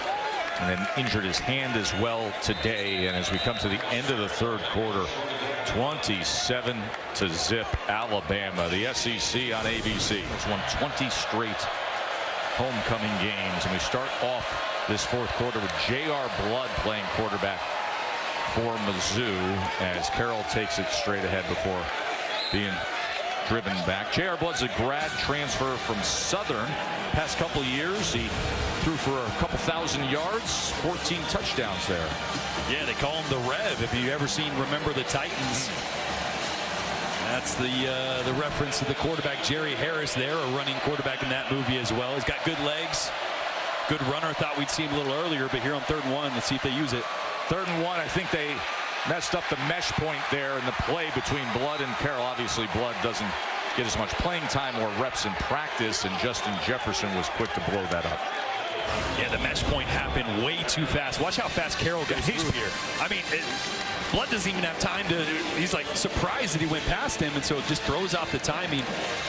and then injured his hand as well today. And as we come to the end of the third quarter, 27-0 Alabama. The SEC on ABC has won 20 straight homecoming games, and we start off this fourth quarter with J.R. Blood playing quarterback for Mizzou as Carroll takes it straight ahead before being driven back. J.R. Blood's a grad transfer from Southern. Past couple of years, he threw for a couple thousand yards, 14 touchdowns there. Yeah, they call him the Rev. If you've ever seen Remember the Titans, that's the reference to the quarterback Jerry Harris there, a running quarterback in that movie as well. He's got good legs, good runner. Thought we'd see him a little earlier, but here on 3rd and 1, let's see if they use it. 3rd and 1, I think they messed up the mesh point there in the play between Blood and Carroll. Obviously, Blood doesn't get as much playing time or reps in practice, and Justin Jefferson was quick to blow that up. Yeah, the mesh point happened way too fast. Watch how fast Carroll goes through here. I mean, Blood doesn't even have time to, he's like surprised that he went past him, and so it just throws off the timing.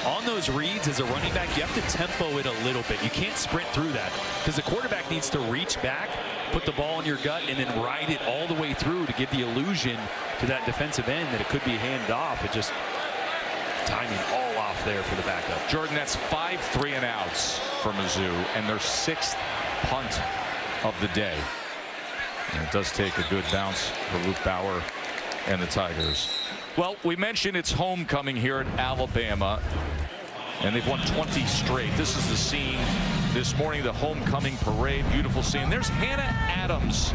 On those reads as a running back, you have to tempo it a little bit. You can't sprint through that because the quarterback needs to reach back, put the ball in your gut, and then ride it all the way through to give the illusion to that defensive end that it could be handed off. It just timing all off there for the backup. Jordan, that's 5 3-and-outs for Mizzou, and their 6th punt of the day. And it does take a good bounce for Luke Bauer and the Tigers. Well, we mentioned it's homecoming here at Alabama, and they've won 20 straight. This is the scene this morning, the homecoming parade. Beautiful scene. There's Hannah Adams.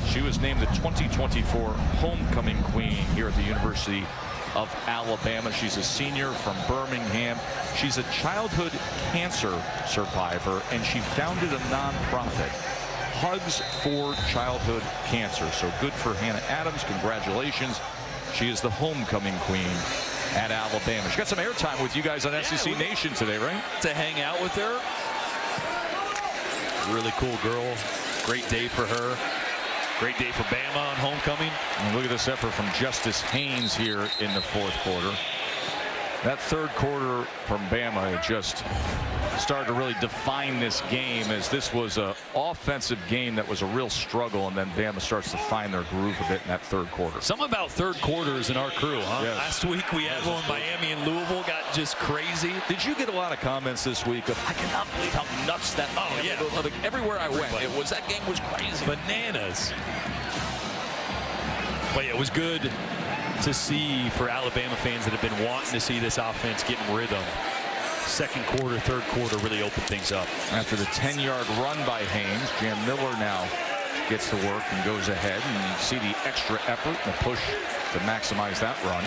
She was named the 2024 homecoming queen here at the University of Alabama. She's a senior from Birmingham. She's a childhood cancer survivor, and she founded a nonprofit, Hugs for Childhood Cancer. So good for Hannah Adams. Congratulations. She is the homecoming queen at Alabama. She got some airtime with you guys on SEC Nation today, right? To hang out with her. Really cool girl. Great day for her. Great day for Bama on homecoming. And look at this effort from Justice Haynes here in the fourth quarter. That third quarter from Bama just started to really define this game, as this was an offensive game that was a real struggle, and then Bama starts to find their groove a bit in that third quarter. Something about third quarters in our crew, huh? Yes. Last week we had one. Miami and Louisville got just crazy. Did you get a lot of comments this week of, I cannot believe how nuts that like, everywhere I went, that game was crazy. Bananas. But yeah, it was good to see for Alabama fans that have been wanting to see this offense get in rhythm. Second quarter, third quarter really opened things up. After the 10-yard run by Haynes, Jam Miller now gets to work and goes ahead, and you see the extra effort and the push to maximize that run.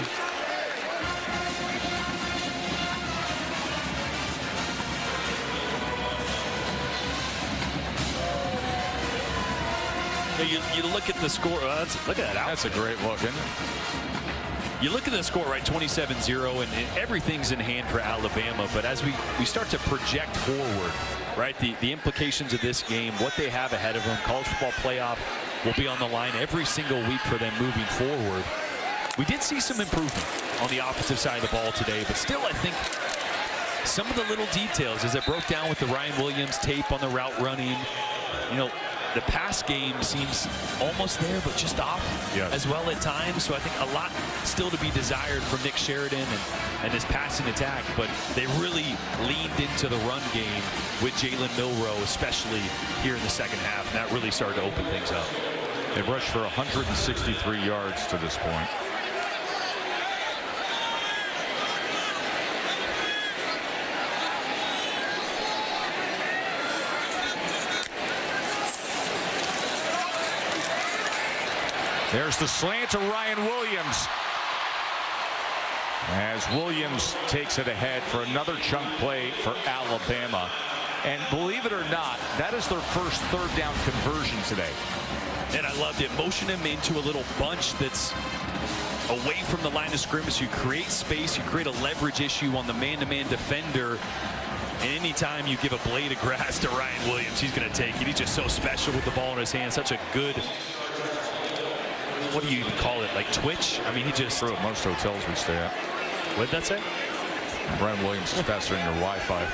You look at the score. Look at that. That's a great look, isn't it? You look at the score, right, 27-0, and everything's in hand for Alabama. But as we start to project forward, right, the implications of this game, what they have ahead of them, college football playoff will be on the line every single week for them moving forward. We did see some improvement on the offensive side of the ball today, but still, I think some of the little details, as it broke down with the Ryan Williams tape on the route running, you know, the pass game seems almost there, but just off as well at times. So I think a lot still to be desired from Nick Sheridan and his passing attack. But they really leaned into the run game with Jalen Milroe, especially here in the second half. And that really started to open things up. They've rushed for 163 yards to this point. There's the slant to Ryan Williams, as Williams takes it ahead for another chunk play for Alabama. And believe it or not, that is their first third down conversion today. And I loved it. Motion him into a little bunch that's away from the line of scrimmage. You create space. You create a leverage issue on the man-to-man defender. And anytime you give a blade of grass to Ryan Williams, he's going to take it. He's just so special with the ball in his hand. Such a good, what do you even call it, like twitch? I mean, he just... True, most hotels we stay at. What did that say? Ryan Williams is faster than your Wi-Fi.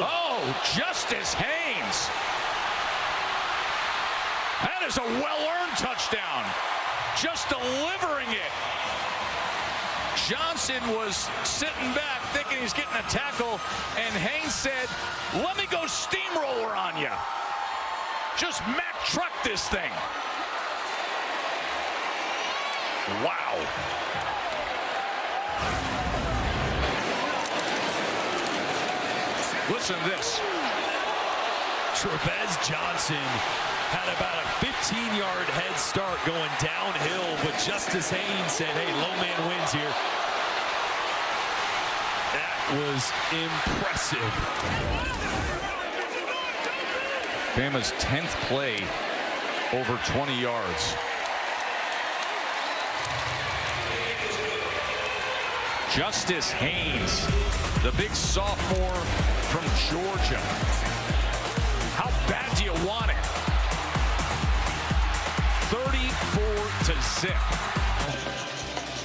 Oh, Justice Haynes. That is a well-earned touchdown. Just delivering it. Johnson was sitting back thinking he's getting a tackle, and Haynes said, let me go steamroller on you. Just Mack truck this thing. Wow. Listen to this. Trevez Johnson had about a 15-yard head start going downhill, but Justice Haynes said, hey, low man wins here. That was impressive. Bama's 10th play over 20 yards. Justice Haynes, the big sophomore from Georgia. How bad do you want it? 34-0.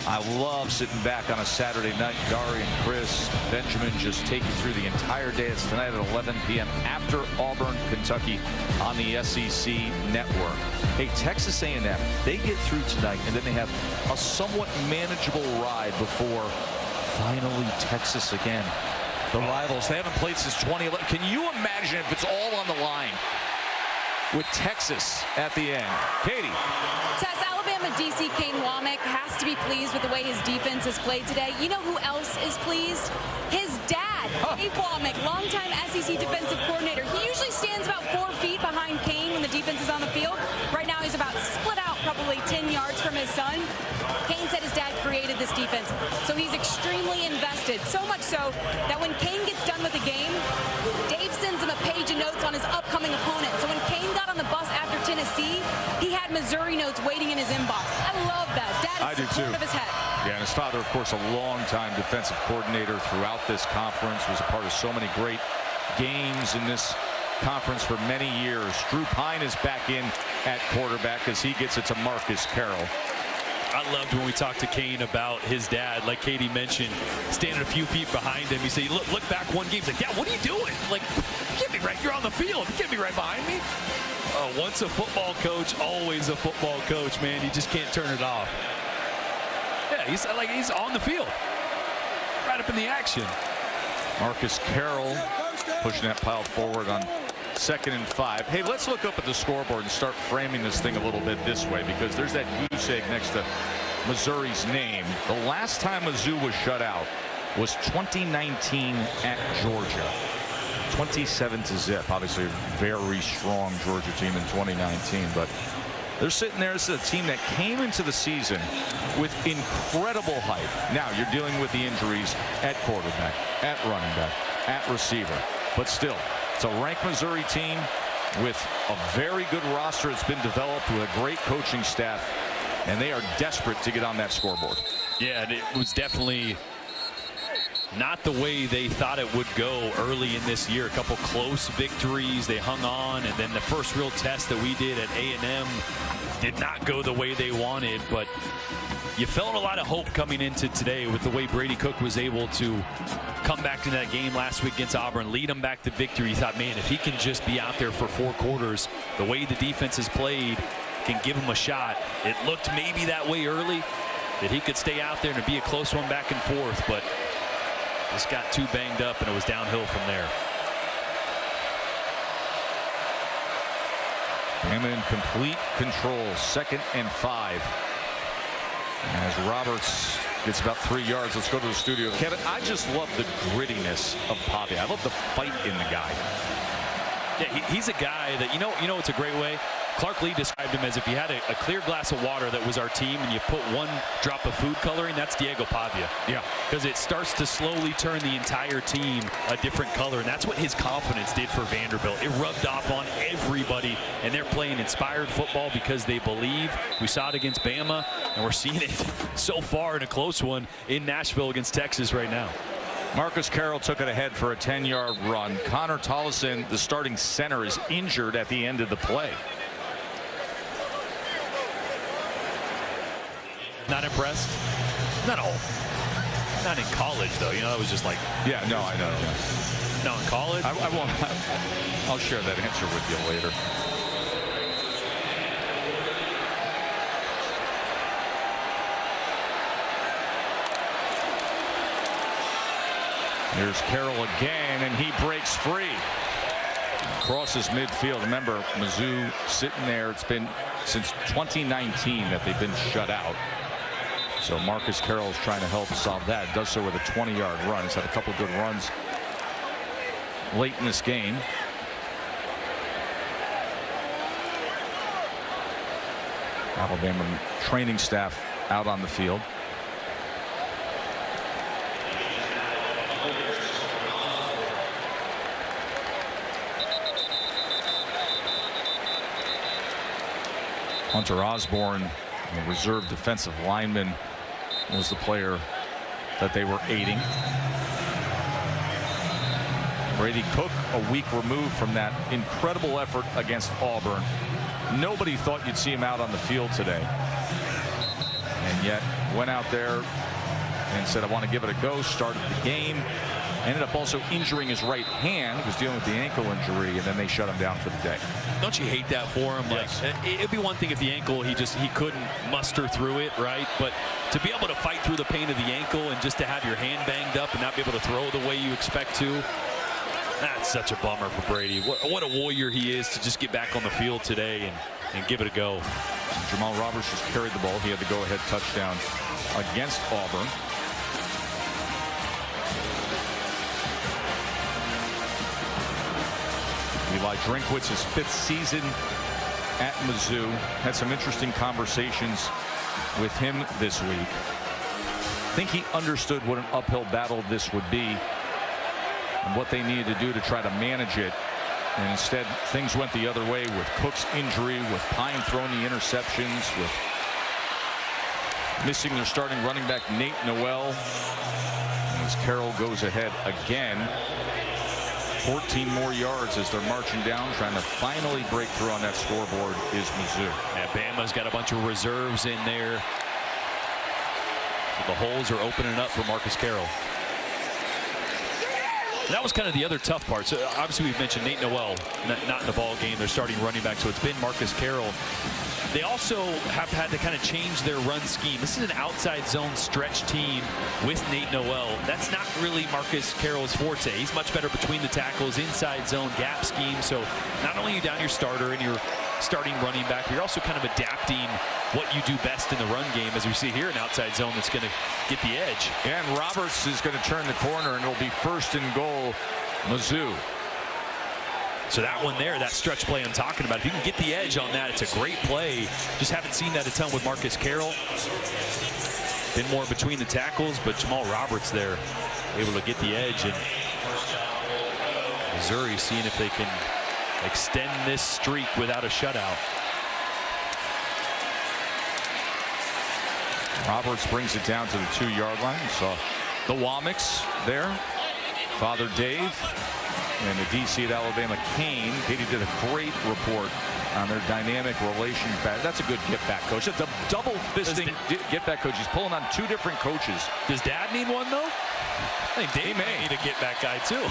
I love sitting back on a Saturday night. Dari and Chris, Benjamin just take you through the entire day. It's tonight at 11 p.m. after Auburn, Kentucky on the SEC network. Hey, Texas A&M, they get through tonight, and then they have a somewhat manageable ride before finally Texas again. The rivals, they haven't played since 2011. Can you imagine if it's all on the line with Texas at the end? Katie. Tess, Alabama DC Kane Womack has to be pleased with the way his defense has played today. You know who else is pleased? His dad, Kane Womack, longtime SEC defensive coordinator. He usually stands about 4 feet behind Kane when the defense is on the field. Right now he's about split out probably 10 yards from his son. Kane said his dad created this defense, so he's extremely invested. So much so that when Kane gets done with the game, Dave sends him a page of notes on his upcoming opponent. So when Kane got on the bus after Tennessee, he had Missouri notes waiting in his inbox. I love that. Dad I do too. Of his head. Yeah, and his father, of course, a longtime defensive coordinator throughout this conference, was a part of so many great games in this conference for many years. Drew Pine is back in at quarterback as he gets it to Marcus Carroll. I loved when we talked to Kane about his dad, like Katie mentioned, standing a few feet behind him. He said, look back one game. He's like, Dad, what are you doing? Like, get me right. You're on the field. You can't be right behind me. Once a football coach, always a football coach, man. You just can't turn it off. Yeah, he's on the field, right up in the action. Marcus Carroll pushing that pile forward on 2nd and 5. Hey, let's look up at the scoreboard and start framing this thing a little bit this way, because there's that goose egg next to Missouri's name. The last time Mizzou was shut out was 2019 at Georgia. 27-0. Obviously a very strong Georgia team in 2019, but they're sitting there. This is a team that came into the season with incredible hype. Now you're dealing with the injuries at quarterback, at running back, at receiver, but still, it's a ranked Missouri team with a very good roster that's been developed with a great coaching staff, and they are desperate to get on that scoreboard. Yeah, and it was definitely not the way they thought it would go early in this year. A couple close victories, they hung on, and then the first real test that we did at A&M did not go the way they wanted, but you felt a lot of hope coming into today with the way Brady Cook was able to come back to that game last week against Auburn, lead them back to victory. You thought, man, if he can just be out there for 4 quarters, the way the defense has played can give him a shot. It looked maybe that way early, that he could stay out there and be a close one back and forth, but just got too banged up and it was downhill from there. Bama in complete control, 2nd and 5. As Roberts gets about 3 yards. Let's go to the studio. Kevin, I just love the grittiness of Pavia. I love the fight in the guy. Yeah, he's a guy that, you know, it's a great way. Clark Lee described him as if you had a clear glass of water that was our team and you put 1 drop of food coloring, that's Diego Pavia. Yeah. Because it starts to slowly turn the entire team a different color, and that's what his confidence did for Vanderbilt. It rubbed off on everybody, and they're playing inspired football because they believe. We saw it against Bama, and we're seeing it so far in a close one in Nashville against Texas right now. Marcus Carroll took it ahead for a 10-yard run. Connor Tollison, the starting center, is injured at the end of the play. Not impressed? Not all. Not in college, though. You know, that was just like... Yeah, no, I know. No, in college? I won't. I'll share that answer with you later. Here's Carroll again, and he breaks free. Crosses midfield. Remember, Mizzou sitting there. It's been since 2019 that they've been shut out. So Marcus Carroll is trying to help solve that. Does so with a 20-yard run. He's had a couple good runs late in this game. Alabama training staff out on the field. Hunter Osborne, the reserve defensive lineman, was the player that they were aiding. Brady Cook, a week removed from that incredible effort against Auburn. Nobody thought you'd see him out on the field today, and yet went out there and said, I want to give it a go. Started the game, ended up also injuring his right hand. He was dealing with the ankle injury, and then they shut him down for the day. Don't you hate that for him? Yes. Like, it'd be one thing if the ankle, he couldn't muster through it, right? But to be able to fight through the pain of the ankle and just to have your hand banged up and not be able to throw the way you expect to, that's such a bummer for Brady. What a warrior he is to just get back on the field today and give it a go. Jamal Roberts just carried the ball. He had the go-ahead touchdown against Auburn. Eli Drinkwitz's 5th season at Mizzou. Had some interesting conversations with him this week. I think he understood what an uphill battle this would be and what they needed to do to try to manage it. And instead, things went the other way with Cook's injury, with Pine throwing the interceptions, with missing their starting running back Nate Noel. As Carroll goes ahead again. 14 more yards as they're marching down, trying to finally break through on that scoreboard is Mizzou. Yeah, Bama's got a bunch of reserves in there. The holes are opening up for Marcus Carroll. That was kind of the other tough part. So obviously we've mentioned Nate Noel not in the ball game. They're starting running back, so it's been Marcus Carroll. They also have had to kind of change their run scheme. This is an outside zone stretch team with Nate Noel. That's not really Marcus Carroll's forte. He's much better between the tackles, inside zone gap scheme. So not only are you down your starter and your starting running back, you're also kind of adapting what you do best in the run game, as we see here, an outside zone that's going to get the edge. And Roberts is going to turn the corner, and it'll be 1st and goal, Mizzou. So that one there, that stretch play I'm talking about, if you can get the edge on that, it's a great play. Just haven't seen that a ton with Marcus Carroll. Been more between the tackles, but Jamal Roberts there able to get the edge. And Missouri seeing if they can extend this streak without a shutout. Roberts brings it down to the 2-yard line. You saw the Womics there. Father Dave and the DC at Alabama, Kane. Katie did a great report on their dynamic relation. That's a good get-back coach. That's a double-fisting get-back coach. He's pulling on 2 different coaches. Does Dad need one, though? I think Dave may need a get-back guy, too.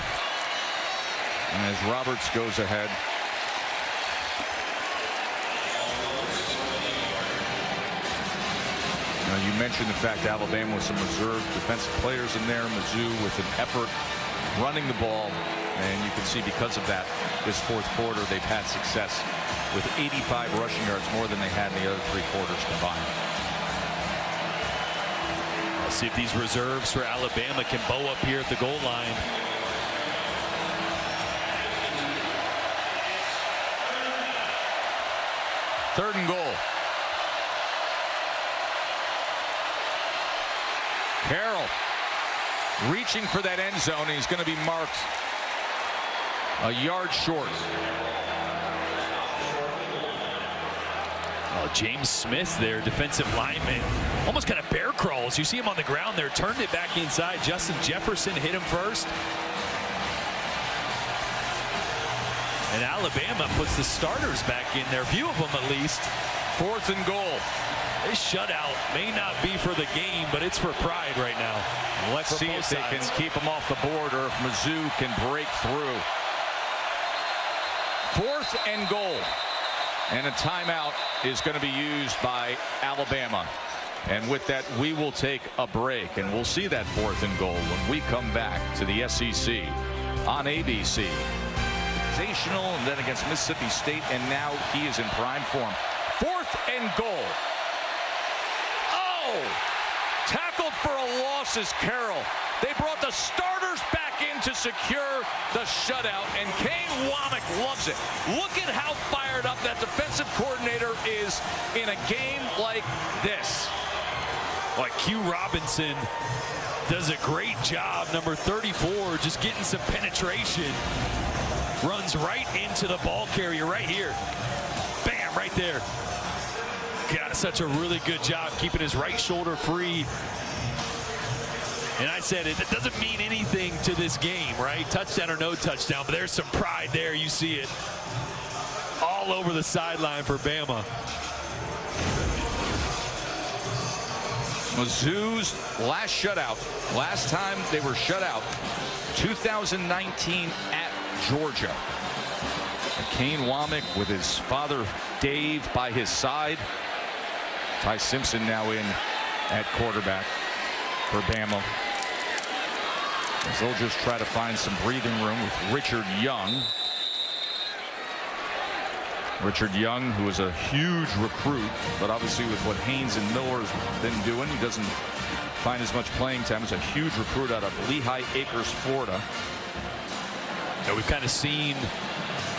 And as Roberts goes ahead. Now, you mentioned the fact Alabama with some reserve defensive players in there. Mizzou with an effort running the ball. And you can see because of that, this 4th quarter, they've had success with 85 rushing yards, more than they had in the other 3 quarters combined. Let's see if these reserves for Alabama can bow up here at the goal line. Third and goal. Carroll reaching for that end zone, and he's going to be marked a yard short. Oh, James Smith there, defensive lineman, almost kind of bear crawls. You see him on the ground there, turned it back inside. Justin Jefferson hit him first. And Alabama puts the starters back in there, a few of them at least. 4th and goal. This shutout may not be for the game, but it's for pride right now. Let's see if they can keep them off the board, or if Mizzou can break through. 4th and goal. And a timeout is going to be used by Alabama. And with that, we will take a break, and we'll see that 4th and goal when we come back to the SEC on ABC. Sensational, and then against Mississippi State, and now he is in prime form. 4th and goal. Oh! Tackled for a loss is Carroll. They brought the starters back in to secure the shutout, and Kane Womack loves it. Look at how fired up that defensive coordinator is in a game like this. Like Q Robinson does a great job, number 34, just getting some penetration. Runs right into the ball carrier right here. Bam, right there. Got such a really good job keeping his right shoulder free. And I said it doesn't mean anything to this game, right? Touchdown or no touchdown, but there's some pride there. You see it all over the sideline for Bama. Mizzou's last shutout, last time they were shut out, 2019 at Georgia. And Kane Womack with his father Dave by his side. Ty Simpson now in at quarterback for Bama. As they'll just try to find some breathing room with Richard Young. Richard Young, who is a huge recruit, but obviously with what Haynes and Miller's been doing, he doesn't find as much playing time. He's a huge recruit out of Lehigh Acres, Florida. Now we've kind of seen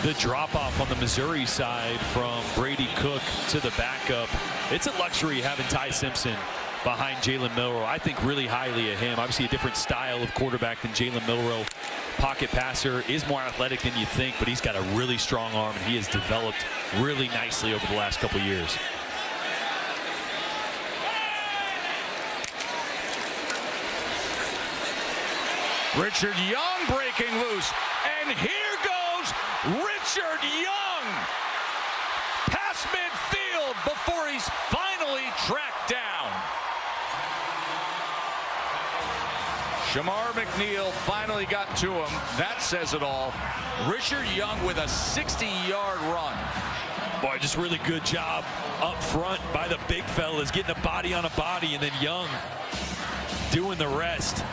the drop-off on the Missouri side from Brady Cook to the backup. It's a luxury having Ty Simpson behind Jalen Milroe. I think really highly of him. Obviously a different style of quarterback than Jalen Milroe. Pocket passer, is more athletic than you think, but he's got a really strong arm, and he has developed really nicely over the last couple years. Richard Young breaking loose. And here goes Richard Young. Past midfield before he's finally tracked down. Shamar McNeil finally got to him. That says it all. Richard Young with a 60-yard run. Boy, just really good job up front by the big fellas, getting a body on a body, and then Young doing the rest.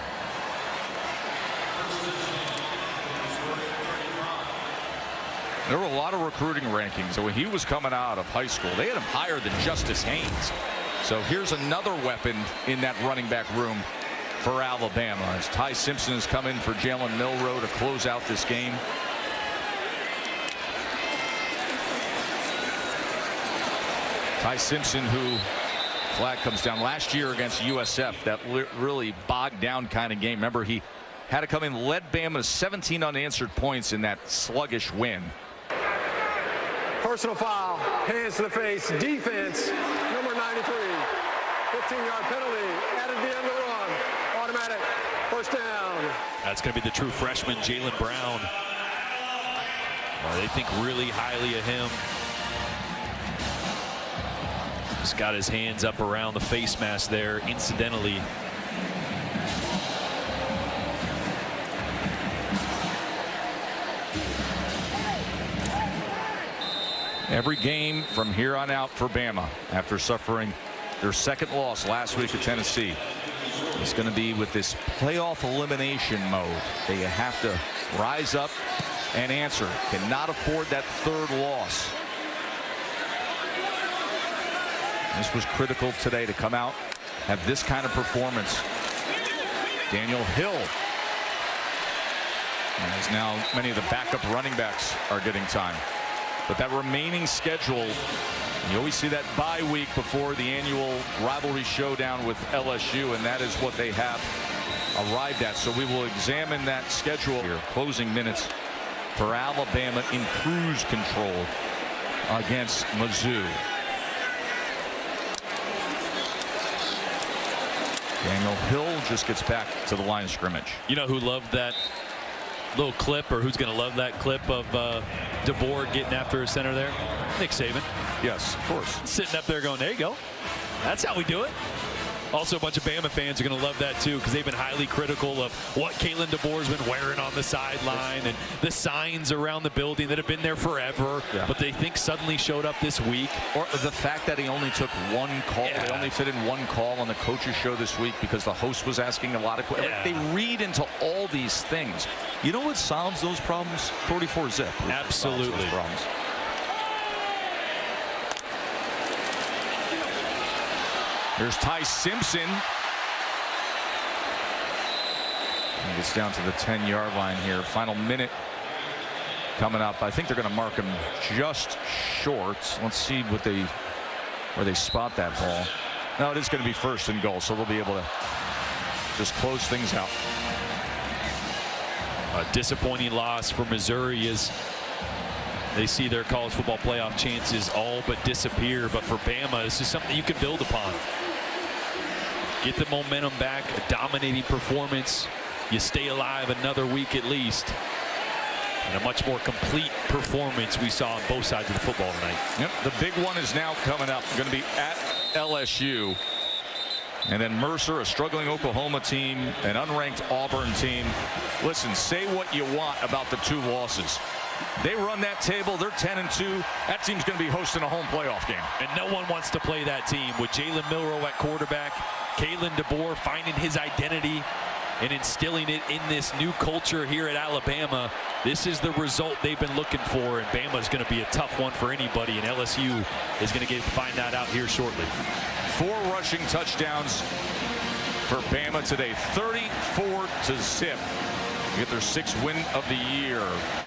There were a lot of recruiting rankings. So when he was coming out of high school, they had him higher than Justice Haynes. So here's another weapon in that running back room for Alabama, as Ty Simpson has come in for Jalen Milroe to close out this game. Ty Simpson, who flag comes down last year against USF, that really bogged down kind of game. Remember, he had to come in, led Bama to 17 unanswered points in that sluggish win. Personal foul, hands to the face, defense, number 93. 15-yard penalty, added the end of the run. Automatic, first down. That's going to be the true freshman, Jalen Brown. Well, they think really highly of him. Just got his hands up around the face mask there, incidentally. Every game from here on out for Bama, after suffering their second loss last week at Tennessee, is going to be with this playoff elimination mode. They have to rise up and answer. Cannot afford that third loss. This was critical today to come out, have this kind of performance. Daniel Hill, as now many of the backup running backs are getting time. But that remaining schedule, you always see that bye week before the annual rivalry showdown with LSU, and that is what they have arrived at. So we will examine that schedule here. Closing minutes for Alabama in cruise control against Mizzou. Daniel Hill just gets back to the line of scrimmage. You know who loved that little clip, or who's going to love that clip of DeBoer getting after his center there? Nick Saban. Yes, of course. Sitting up there going, there you go. That's how we do it. Also, a bunch of Bama fans are going to love that, too, because they've been highly critical of what Kalen DeBoer's been wearing on the sideline and the signs around the building that have been there forever, but they think suddenly showed up this week. Or the fact that he only took one call. Yeah. They only fit in one call on the coach's show this week because the host was asking a lot of questions. They read into all these things. You know what solves those problems? 44 zip. Absolutely. Those problems. Here's Ty Simpson. He gets down to the 10-yard line here. Final minute coming up. I think they're going to mark him just short. Let's see what where they spot that ball. No, it is going to be first and goal, so they'll be able to just close things out. A disappointing loss for Missouri as they see their college football playoff chances all but disappear. But for Bama, this is something you can build upon. Get the momentum back, a dominating performance. You stay alive another week at least. And a much more complete performance we saw on both sides of the football tonight. Yep, the big one is now coming up. Going to be at LSU. And then Mercer, a struggling Oklahoma team, an unranked Auburn team. Listen, say what you want about the two losses. They run that table. They're 10-2. That team's going to be hosting a home playoff game. And no one wants to play that team with Jalen Milroe at quarterback, Kalen DeBoer finding his identity and instilling it in this new culture here at Alabama. This is the result they've been looking for, and Bama is going to be a tough one for anybody, and LSU is going to find that out here shortly. 4 rushing touchdowns for Bama today, 34 to zip. Get their 6th win of the year.